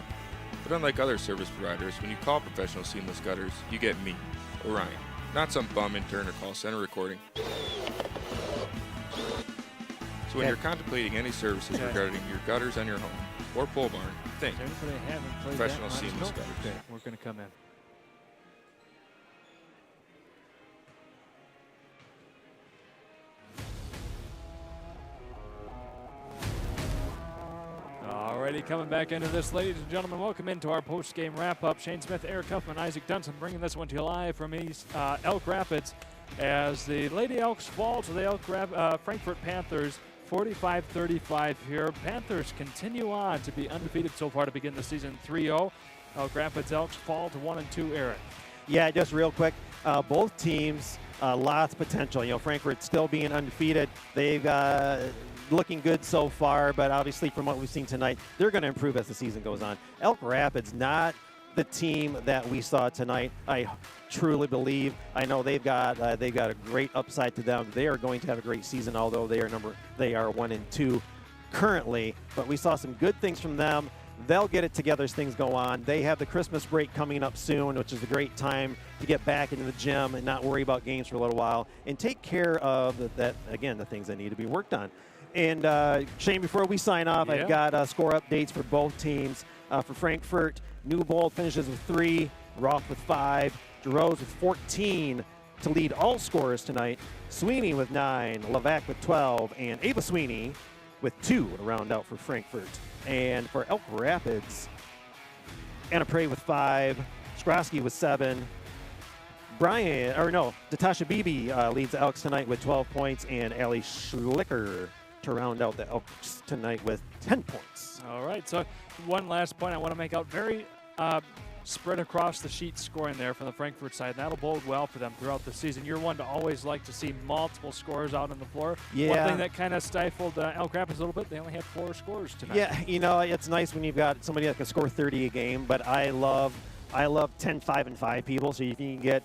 Speaker 8: But unlike other service providers, when you call Professional Seamless Gutters, you get me, Orion, not some bum intern or call center recording. So when you're contemplating any services regarding your gutters on your home or pole barn, think Professional Seamless Gutters.
Speaker 2: Okay, we're going to come in. Alrighty, coming back into this, ladies and gentlemen, welcome into our post-game wrap-up. Shane Smith, Eric Huffman, Isaac Dunson bringing this one to you live from Elk Rapids as the Lady Elks fall to the Frankfort Panthers 45-35 here. Panthers continue on to be undefeated so far to begin the season 3-0. Elk Rapids Elks fall to 1-2, Eric.
Speaker 1: Yeah, just real quick, both teams, lots of potential. You know, Frankfort still being undefeated. They've got looking good so far, but obviously from what we've seen tonight, they're going to improve as the season goes on. Elk Rapids, not the team that we saw tonight. I truly believe. I know they've got a great upside to them. They are going to have a great season, although they are 1-2 currently. But we saw some good things from them. They'll get it together as things go on. They have the Christmas break coming up soon, which is a great time to get back into the gym and not worry about games for a little while and take care of the things that need to be worked on. And Shane, before we sign off, I've got score updates for both teams. For Frankfort, Newbold finishes with 3, Roth with 5, DeRose with 14 to lead all scorers tonight. Sweeney with 9, Levac with 12, and Ava Sweeney with 2 to round out for Frankfort. And for Elk Rapids, Anna Prey with 5, Skrosky with 7, Natasha Beebe leads the Elks tonight with 12 points, and Allie Schlicker to round out the Elks tonight with 10 points.
Speaker 2: All right, so one last point I want to make out. Very spread across the sheet scoring there from the Frankfort side, and that'll bode well for them throughout the season. You're one to always like to see multiple scorers out on the floor.
Speaker 1: Yeah.
Speaker 2: One thing that kind of stifled Elk Rapids a little bit, they only had 4 scorers tonight.
Speaker 1: Yeah, it's nice when you've got somebody that can score 30 a game, but I love 10, 5, and 5 people. So if you can get,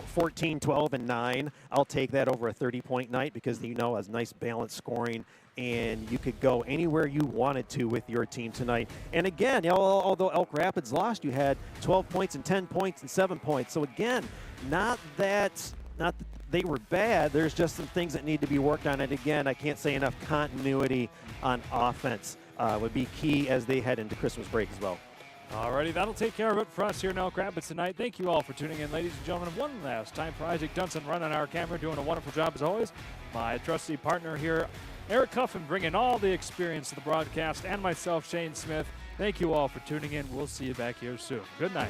Speaker 1: 14, 12, and 9, I'll take that over a 30-point night because, has nice balanced scoring, and you could go anywhere you wanted to with your team tonight. And again, although Elk Rapids lost, you had 12 points and 10 points and 7 points. So again, not that they were bad. There's just some things that need to be worked on. And again, I can't say enough, continuity on offense would be key as they head into Christmas break as well.
Speaker 2: Alrighty, that'll take care of it for us here in Elk Rapids tonight. Thank you all for tuning in, ladies and gentlemen. One last time for Isaac Dunson running our camera, doing a wonderful job as always. My trusty partner here, Eric Huffin, bringing all the experience to the broadcast, and myself, Shane Smith. Thank you all for tuning in. We'll see you back here soon. Good night.